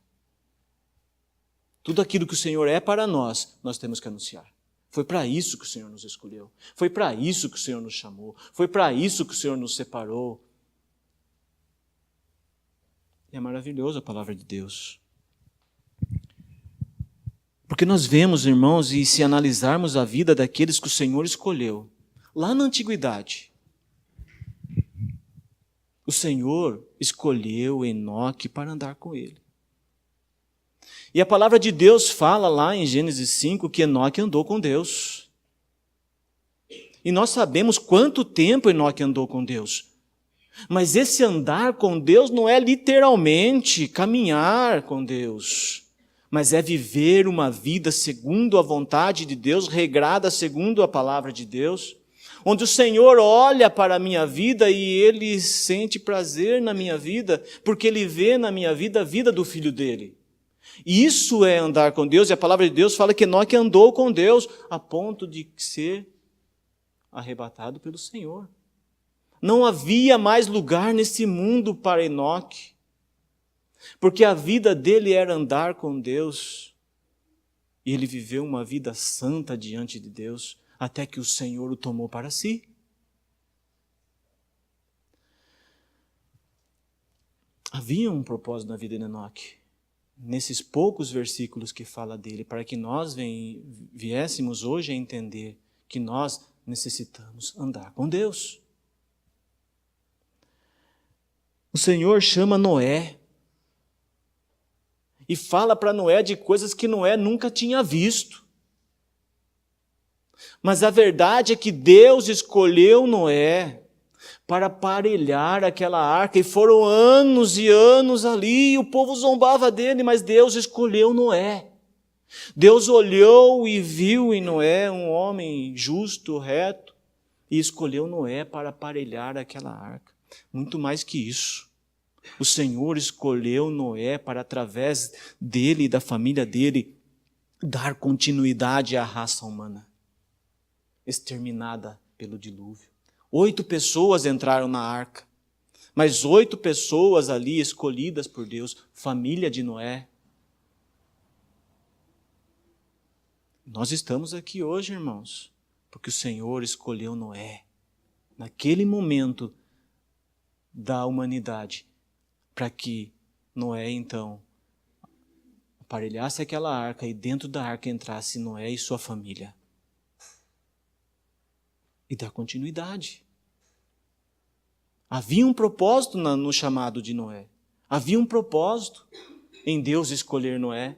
Tudo aquilo que o Senhor é para nós temos que anunciar. Foi para isso que o Senhor nos escolheu. Foi para isso que o Senhor nos chamou. Foi para isso que o Senhor nos separou. E é maravilhoso a palavra de Deus. Porque nós vemos, irmãos, e se analisarmos a vida daqueles que o Senhor escolheu, lá na antiguidade, o Senhor escolheu Enoque para andar com ele. E a palavra de Deus fala lá em Gênesis 5 que Enoque andou com Deus. E nós sabemos quanto tempo Enoque andou com Deus. Mas esse andar com Deus não é literalmente caminhar com Deus, mas é viver uma vida segundo a vontade de Deus, regrada segundo a palavra de Deus. onde o Senhor olha para a minha vida e Ele sente prazer na minha vida, porque Ele vê na minha vida a vida do Filho dEle. Isso é andar com Deus, e a palavra de Deus fala que Enoque andou com Deus, a ponto de ser arrebatado pelo Senhor. Não havia mais lugar nesse mundo para Enoque, porque a vida dele era andar com Deus, e ele viveu uma vida santa diante de Deus, até que o Senhor o tomou para si. Havia um propósito na vida de Enoque, nesses poucos versículos que fala dele, para que nós viéssemos hoje a entender que nós necessitamos andar com Deus. O Senhor chama Noé e fala para Noé de coisas que Noé nunca tinha visto. Mas a verdade é que Deus escolheu Noé para aparelhar aquela arca, e foram anos e anos ali, e o povo zombava dele, mas Deus escolheu Noé. Deus olhou e viu em Noé um homem justo, reto, e escolheu Noé para aparelhar aquela arca. Muito mais que isso, o Senhor escolheu Noé para, através dele e da família dele, dar continuidade à raça humana, exterminada pelo dilúvio. 8 pessoas entraram na arca, mas 8 pessoas ali escolhidas por Deus, família de Noé. Nós estamos aqui hoje, irmãos, porque o Senhor escolheu Noé, naquele momento da humanidade, para que Noé, então, aparelhasse aquela arca e dentro da arca entrasse Noé e sua família. E dar continuidade. Havia um propósito no chamado de Noé. Havia um propósito em Deus escolher Noé.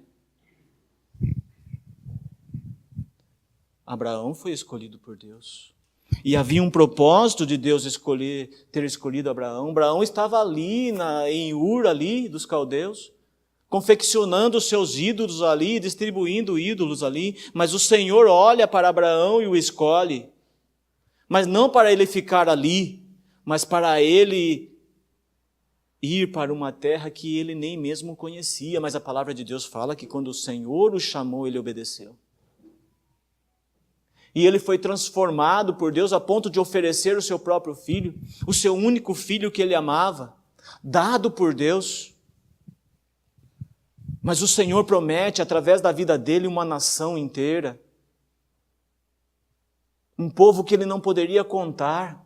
Abraão foi escolhido por Deus. E havia um propósito de Deus ter escolhido Abraão. Abraão estava ali, em Ur, ali, dos caldeus, confeccionando os seus ídolos ali, distribuindo ídolos ali. Mas o Senhor olha para Abraão e o escolhe. Mas não para ele ficar ali, mas para ele ir para uma terra que ele nem mesmo conhecia. Mas a palavra de Deus fala que quando o Senhor o chamou, ele obedeceu. E ele foi transformado por Deus a ponto de oferecer o seu próprio filho, o seu único filho que ele amava, dado por Deus. Mas o Senhor promete, através da vida dele, uma nação inteira. Um povo que ele não poderia contar.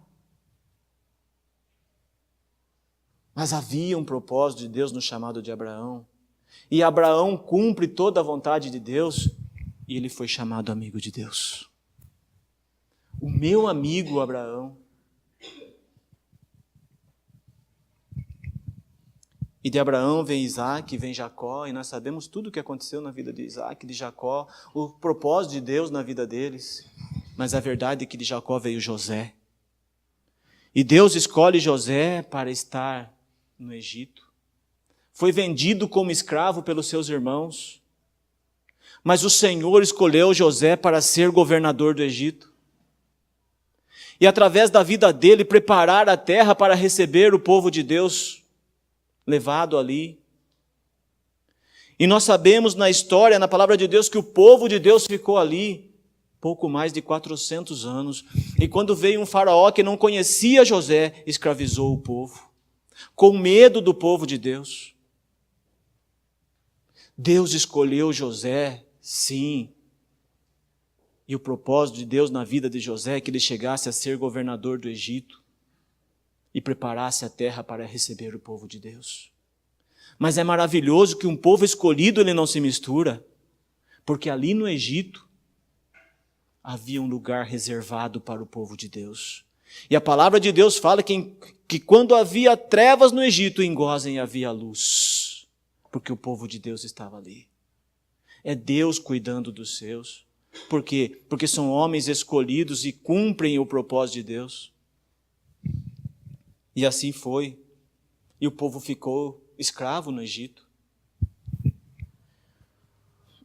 Mas havia um propósito de Deus no chamado de Abraão. E Abraão cumpre toda a vontade de Deus, e ele foi chamado amigo de Deus. O meu amigo Abraão. E de Abraão vem Isaac, vem Jacó, e nós sabemos tudo o que aconteceu na vida de Isaac, de Jacó, o propósito de Deus na vida deles. Mas a verdade é que de Jacó veio José. E Deus escolhe José para estar no Egito. Foi vendido como escravo pelos seus irmãos. Mas o Senhor escolheu José para ser governador do Egito. E através da vida dele, preparar a terra para receber o povo de Deus levado ali. E nós sabemos na história, na palavra de Deus, que o povo de Deus ficou ali pouco mais de 400 anos. E quando veio um faraó que não conhecia José, escravizou o povo, com medo do povo de Deus. Deus escolheu José, sim. E o propósito de Deus na vida de José é que ele chegasse a ser governador do Egito e preparasse a terra para receber o povo de Deus. Mas é maravilhoso que um povo escolhido ele não se mistura, porque ali no Egito havia um lugar reservado para o povo de Deus. E a palavra de Deus fala que quando havia trevas no Egito, em Gósen havia luz, porque o povo de Deus estava ali. É Deus cuidando dos seus. Por quê? Porque são homens escolhidos e cumprem o propósito de Deus. E assim foi. E o povo ficou escravo no Egito.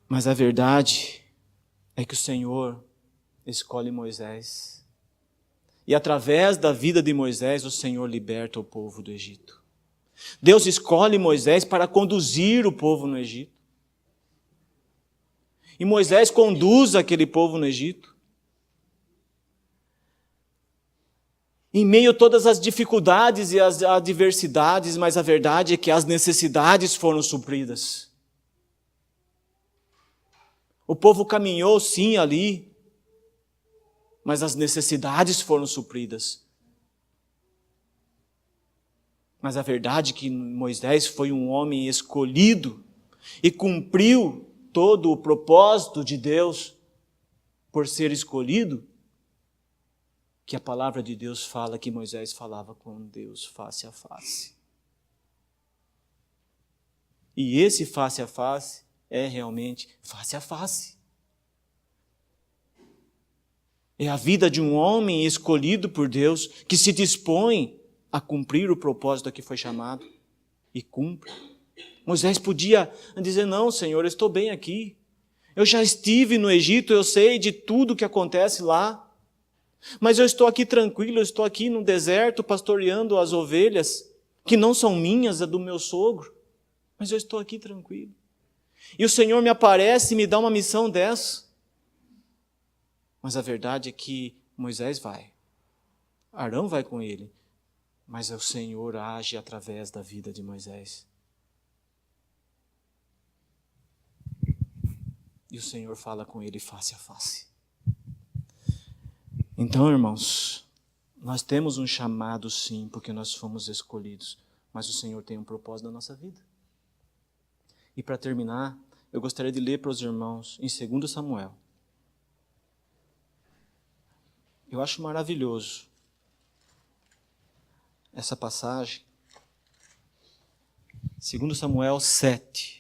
Mas a verdade é que o Senhor escolhe Moisés. E através da vida de Moisés, o Senhor liberta o povo do Egito. Deus escolhe Moisés para conduzir o povo no Egito. E Moisés conduz aquele povo no Egito. Em meio a todas as dificuldades e as adversidades, mas a verdade é que as necessidades foram supridas. O povo caminhou sim ali, mas as necessidades foram supridas. Mas a verdade é que Moisés foi um homem escolhido e cumpriu todo o propósito de Deus por ser escolhido, que a palavra de Deus fala que Moisés falava com Deus face a face. E esse face a face é realmente face a face. É a vida de um homem escolhido por Deus que se dispõe a cumprir o propósito a que foi chamado e cumpre. Moisés podia dizer, não, Senhor, eu estou bem aqui. Eu já estive no Egito, eu sei de tudo que acontece lá. Mas eu estou aqui tranquilo, eu estou aqui no deserto pastoreando as ovelhas, que não são minhas, é do meu sogro. Mas eu estou aqui tranquilo. E o Senhor me aparece e me dá uma missão dessa. Mas a verdade é que Moisés vai. Arão vai com ele. Mas o Senhor age através da vida de Moisés. E o Senhor fala com ele face a face. Então, irmãos, nós temos um chamado sim, porque nós fomos escolhidos. Mas o Senhor tem um propósito na nossa vida. E para terminar, eu gostaria de ler para os irmãos em 2 Samuel. Eu acho maravilhoso essa passagem. 2 Samuel 7.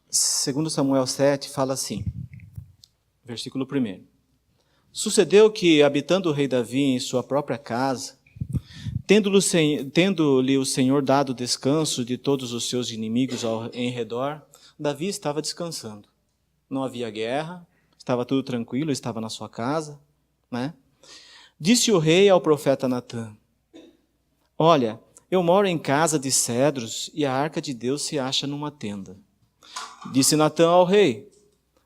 Segundo Samuel 7 fala assim, versículo 1. Sucedeu que, habitando o rei Davi em sua própria casa, tendo-lhe o Senhor dado descanso de todos os seus inimigos em redor, Davi estava descansando. Não havia guerra, estava tudo tranquilo, estava na sua casa, né? Disse o rei ao profeta Natã, olha, eu moro em casa de cedros e a arca de Deus se acha numa tenda. Disse Natã ao rei,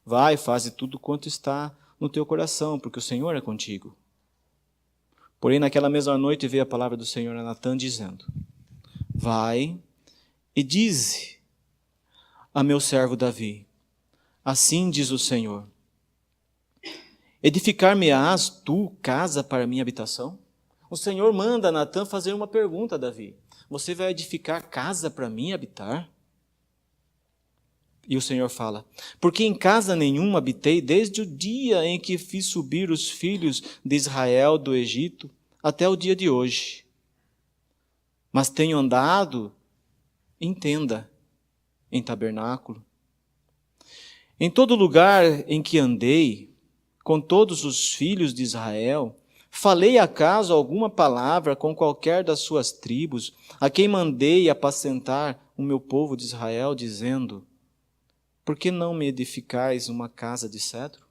vai, faze tudo quanto está no teu coração, porque o Senhor é contigo. Porém, naquela mesma noite veio a palavra do Senhor a Natã, dizendo, vai e dize a meu servo Davi, assim diz o Senhor, edificar-me-ás tu casa para minha habitação? O Senhor manda Natã fazer uma pergunta a Davi, você vai edificar casa para mim habitar? E o Senhor fala, porque em casa nenhuma habitei desde o dia em que fiz subir os filhos de Israel do Egito até o dia de hoje. Mas tenho andado em tenda, em tabernáculo. Em todo lugar em que andei, com todos os filhos de Israel, falei acaso alguma palavra com qualquer das suas tribos, a quem mandei apacentar o meu povo de Israel, dizendo, por que não me edificais uma casa de cedro?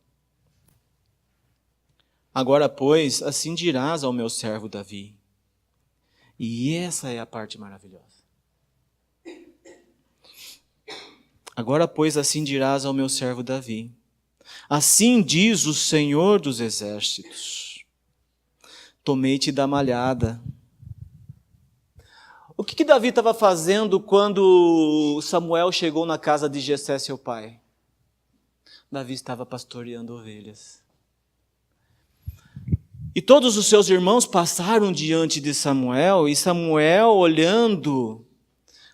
Agora, pois, assim dirás ao meu servo Davi. E essa é a parte maravilhosa. Agora, pois, assim dirás ao meu servo Davi. Assim diz o Senhor dos Exércitos. Tomei-te da malhada. O que Davi estava fazendo quando Samuel chegou na casa de Jessé, seu pai? Davi estava pastoreando ovelhas. E todos os seus irmãos passaram diante de Samuel, e Samuel, olhando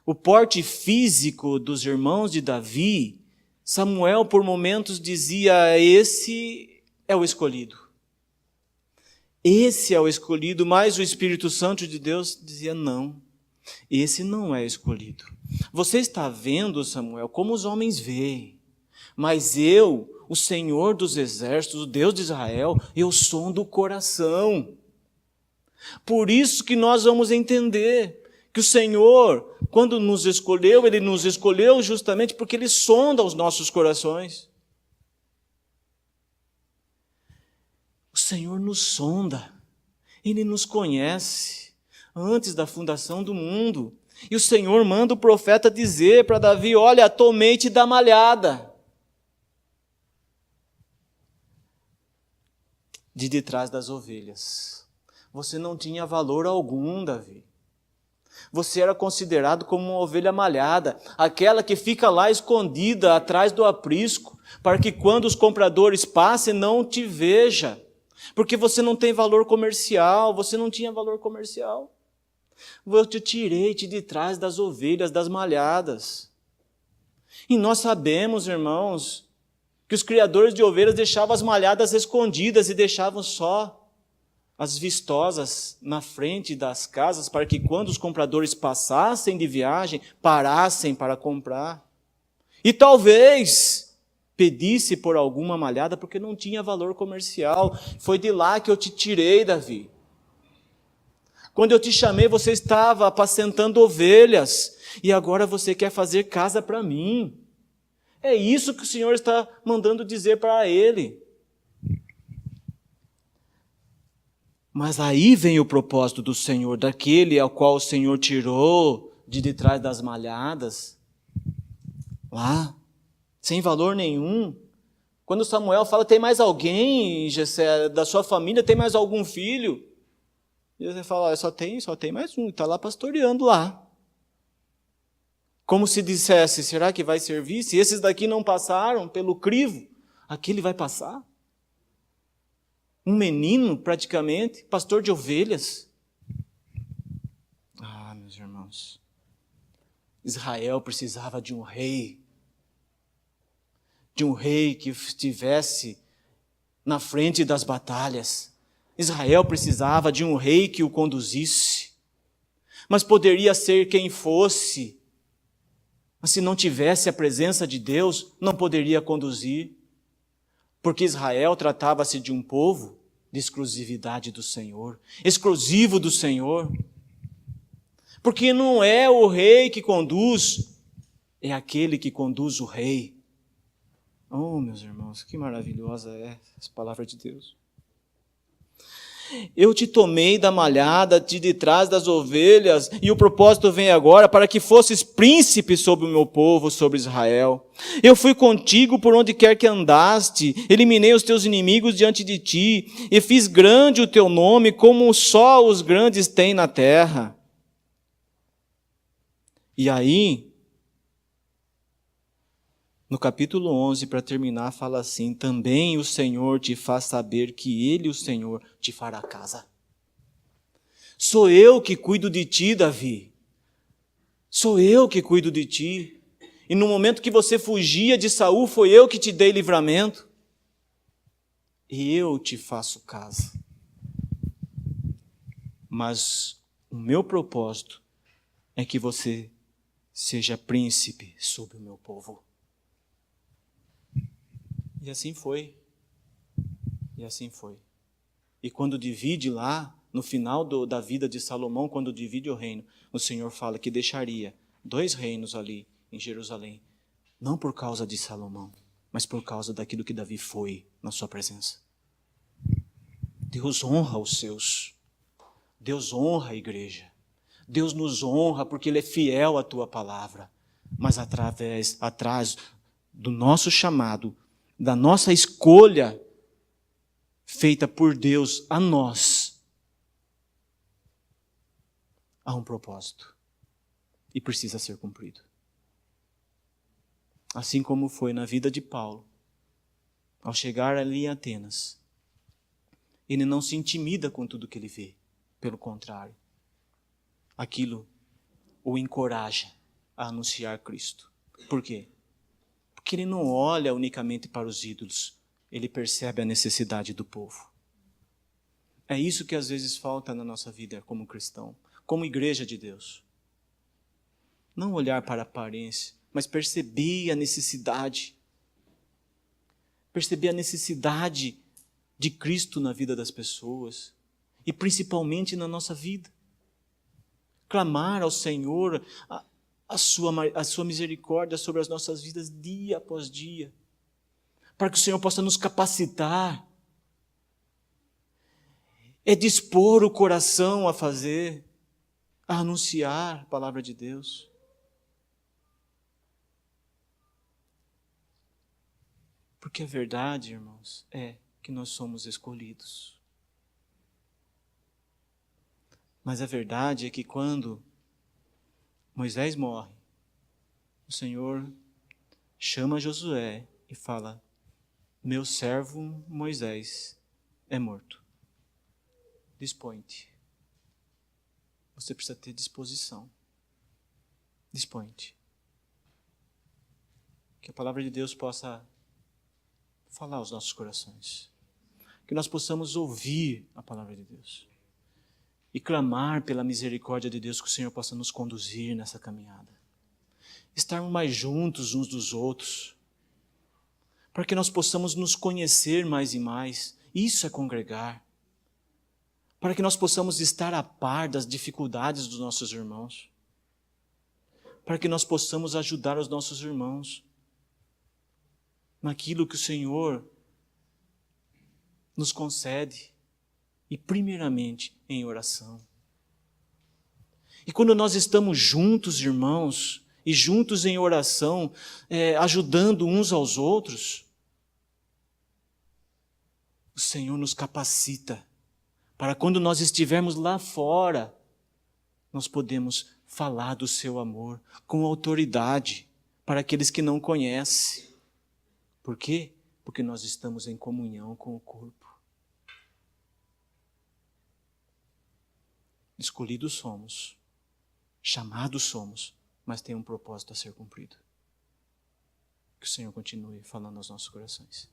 o porte físico dos irmãos de Davi, Samuel, por momentos, dizia, esse é o escolhido. Esse é o escolhido, mas o Espírito Santo de Deus dizia, não. Esse não é escolhido. Você está vendo, Samuel, como os homens veem. Mas eu, o Senhor dos Exércitos, o Deus de Israel, eu sondo o coração. Por isso que nós vamos entender que o Senhor, quando nos escolheu, Ele nos escolheu justamente porque Ele sonda os nossos corações. O Senhor nos sonda, Ele nos conhece antes da fundação do mundo. E o Senhor manda o profeta dizer para Davi: olha, tomei-te da malhada, de detrás das ovelhas. Você não tinha valor algum, Davi. Você era considerado como uma ovelha malhada, aquela que fica lá escondida atrás do aprisco, para que quando os compradores passem não te veja, porque você não tem valor comercial, você não tinha valor comercial. Eu te tirei de trás das ovelhas, das malhadas. E nós sabemos, irmãos, que os criadores de ovelhas deixavam as malhadas escondidas e deixavam só as vistosas na frente das casas, para que quando os compradores passassem de viagem, parassem para comprar. E talvez pedisse por alguma malhada, porque não tinha valor comercial. Foi de lá que eu te tirei, Davi. Quando eu te chamei, você estava apacentando ovelhas, e agora você quer fazer casa para mim. É isso que o Senhor está mandando dizer para ele. Mas aí vem o propósito do Senhor, daquele ao qual o Senhor tirou de detrás das malhadas, lá, sem valor nenhum. Quando Samuel fala: tem mais alguém, Jessé, da sua família, tem mais algum filho? E você fala: só tem mais um, está lá pastoreando lá. Como se dissesse: será que vai servir? Se esses daqui não passaram pelo crivo, aquele vai passar? Um menino, praticamente, pastor de ovelhas. Ah, meus irmãos, Israel precisava de um rei que estivesse na frente das batalhas. Israel precisava de um rei que o conduzisse. Mas poderia ser quem fosse, mas se não tivesse a presença de Deus, não poderia conduzir. Porque Israel tratava-se de um povo de exclusividade do Senhor, exclusivo do Senhor. Porque não é o rei que conduz, é aquele que conduz o rei. Oh, meus irmãos, que maravilhosa é essa palavra de Deus. Eu te tomei da malhada, de trás das ovelhas, e o propósito vem agora para que fosses príncipe sobre o meu povo, sobre Israel. Eu fui contigo por onde quer que andaste, eliminei os teus inimigos diante de ti, e fiz grande o teu nome, como só os grandes têm na terra. E aí, no capítulo 11, para terminar, fala assim: também o Senhor te faz saber que Ele, o Senhor, te fará casa. Sou eu que cuido de ti, Davi. Sou eu que cuido de ti. E no momento que você fugia de Saul, foi eu que te dei livramento. E eu te faço casa. Mas o meu propósito é que você seja príncipe sobre o meu povo. E assim foi. E assim foi. E quando divide lá, no final da vida de Salomão, quando divide o reino, o Senhor fala que deixaria 2 reinos ali em Jerusalém. Não por causa de Salomão, mas por causa daquilo que Davi foi na sua presença. Deus honra os seus. Deus honra a igreja. Deus nos honra porque Ele é fiel à tua palavra. Mas atrás do nosso chamado, da nossa escolha feita por Deus a nós, há um propósito e precisa ser cumprido. Assim como foi na vida de Paulo, ao chegar ali em Atenas, ele não se intimida com tudo que ele vê, pelo contrário, aquilo o encoraja a anunciar Cristo. Por quê? Porque ele não olha unicamente para os ídolos, ele percebe a necessidade do povo. É isso que às vezes falta na nossa vida como cristão, como igreja de Deus. Não olhar para a aparência, mas perceber a necessidade. Perceber a necessidade de Cristo na vida das pessoas. e principalmente na nossa vida. Clamar ao Senhor a sua misericórdia sobre as nossas vidas dia após dia, para que o Senhor possa nos capacitar. É dispor o coração a fazer, a anunciar a palavra de Deus. Porque a verdade, irmãos, é que nós somos escolhidos. Mas a verdade é que quando Moisés morre, o Senhor chama Josué e fala: meu servo Moisés é morto. Dispõe-te. Você precisa ter disposição. Dispõe-te. Que a palavra de Deus possa falar aos nossos corações. Que nós possamos ouvir a palavra de Deus. E clamar pela misericórdia de Deus, que o Senhor possa nos conduzir nessa caminhada. Estarmos mais juntos uns dos outros. Para que nós possamos nos conhecer mais e mais. Isso é congregar. Para que nós possamos estar a par das dificuldades dos nossos irmãos. Para que nós possamos ajudar os nossos irmãos naquilo que o Senhor nos concede, e primeiramente em oração. E quando nós estamos juntos, irmãos, e juntos em oração, ajudando uns aos outros, o Senhor nos capacita para quando nós estivermos lá fora, nós podemos falar do seu amor com autoridade para aqueles que não conhecem. Por quê? Porque nós estamos em comunhão com o corpo. Escolhidos somos, chamados somos, mas tem um propósito a ser cumprido. Que o Senhor continue falando aos nossos corações.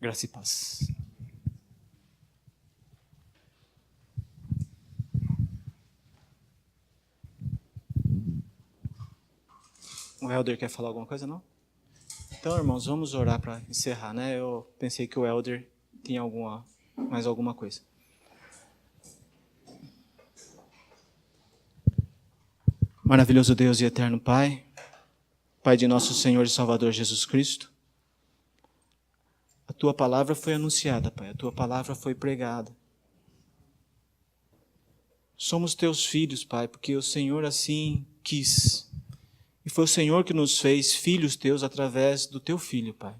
Graça e paz. O Helder quer falar alguma coisa, não? Então, irmãos, vamos orar para encerrar, né? Eu pensei que o Helder tinha mais alguma coisa. Maravilhoso Deus e eterno Pai, Pai de nosso Senhor e Salvador Jesus Cristo, a Tua palavra foi anunciada, Pai, a Tua palavra foi pregada. Somos Teus filhos, Pai, porque o Senhor assim quis. E foi o Senhor que nos fez filhos Teus através do Teu Filho, Pai.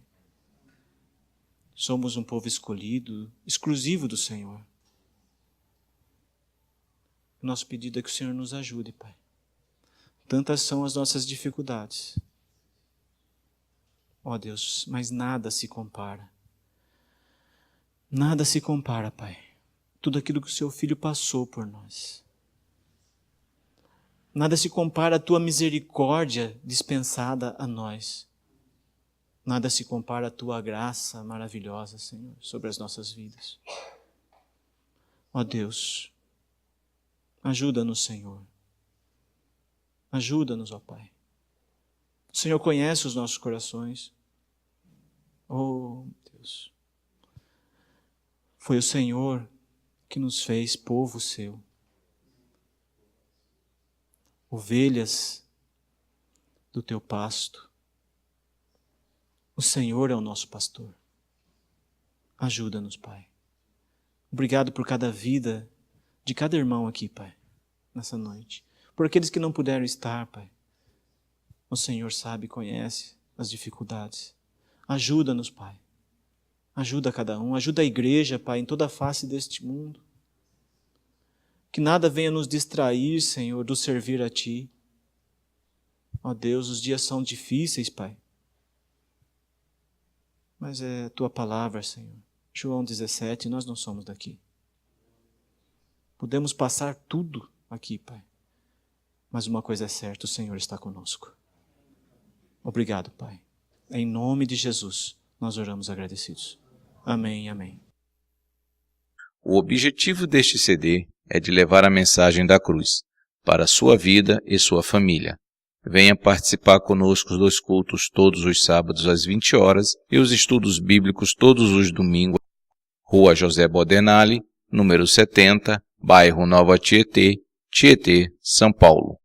Somos um povo escolhido, exclusivo do Senhor. O nosso pedido é que o Senhor nos ajude, Pai. Tantas são as nossas dificuldades. Ó Deus, mas nada se compara. Nada se compara, Pai. Tudo aquilo que o Seu Filho passou por nós. Nada se compara à Tua misericórdia dispensada a nós. Nada se compara à Tua graça maravilhosa, Senhor, sobre as nossas vidas. Ó Deus, ajuda-nos, Senhor. Ajuda-nos, ó Pai. O Senhor conhece os nossos corações. Oh, Deus. Foi o Senhor que nos fez povo Seu. Ovelhas do Teu pasto. O Senhor é o nosso pastor. Ajuda-nos, Pai. Obrigado por cada vida de cada irmão aqui, Pai, nessa noite. Por aqueles que não puderam estar, Pai. O Senhor sabe e conhece as dificuldades. Ajuda-nos, Pai. Ajuda cada um. Ajuda a igreja, Pai, em toda a face deste mundo. Que nada venha nos distrair, Senhor, do servir a Ti. Ó Deus, os dias são difíceis, Pai. Mas é a Tua palavra, Senhor. João 17, nós não somos daqui. Podemos passar tudo aqui, Pai. Mas uma coisa é certa, o Senhor está conosco. Obrigado, Pai. Em nome de Jesus, nós oramos agradecidos. Amém, amém. O objetivo deste CD é de levar a mensagem da cruz para a sua vida e sua família. Venha participar conosco dos cultos todos os sábados às 20 horas e os estudos bíblicos todos os domingos. Rua José Bodenali, número 70, bairro Nova Tietê, Tietê, São Paulo.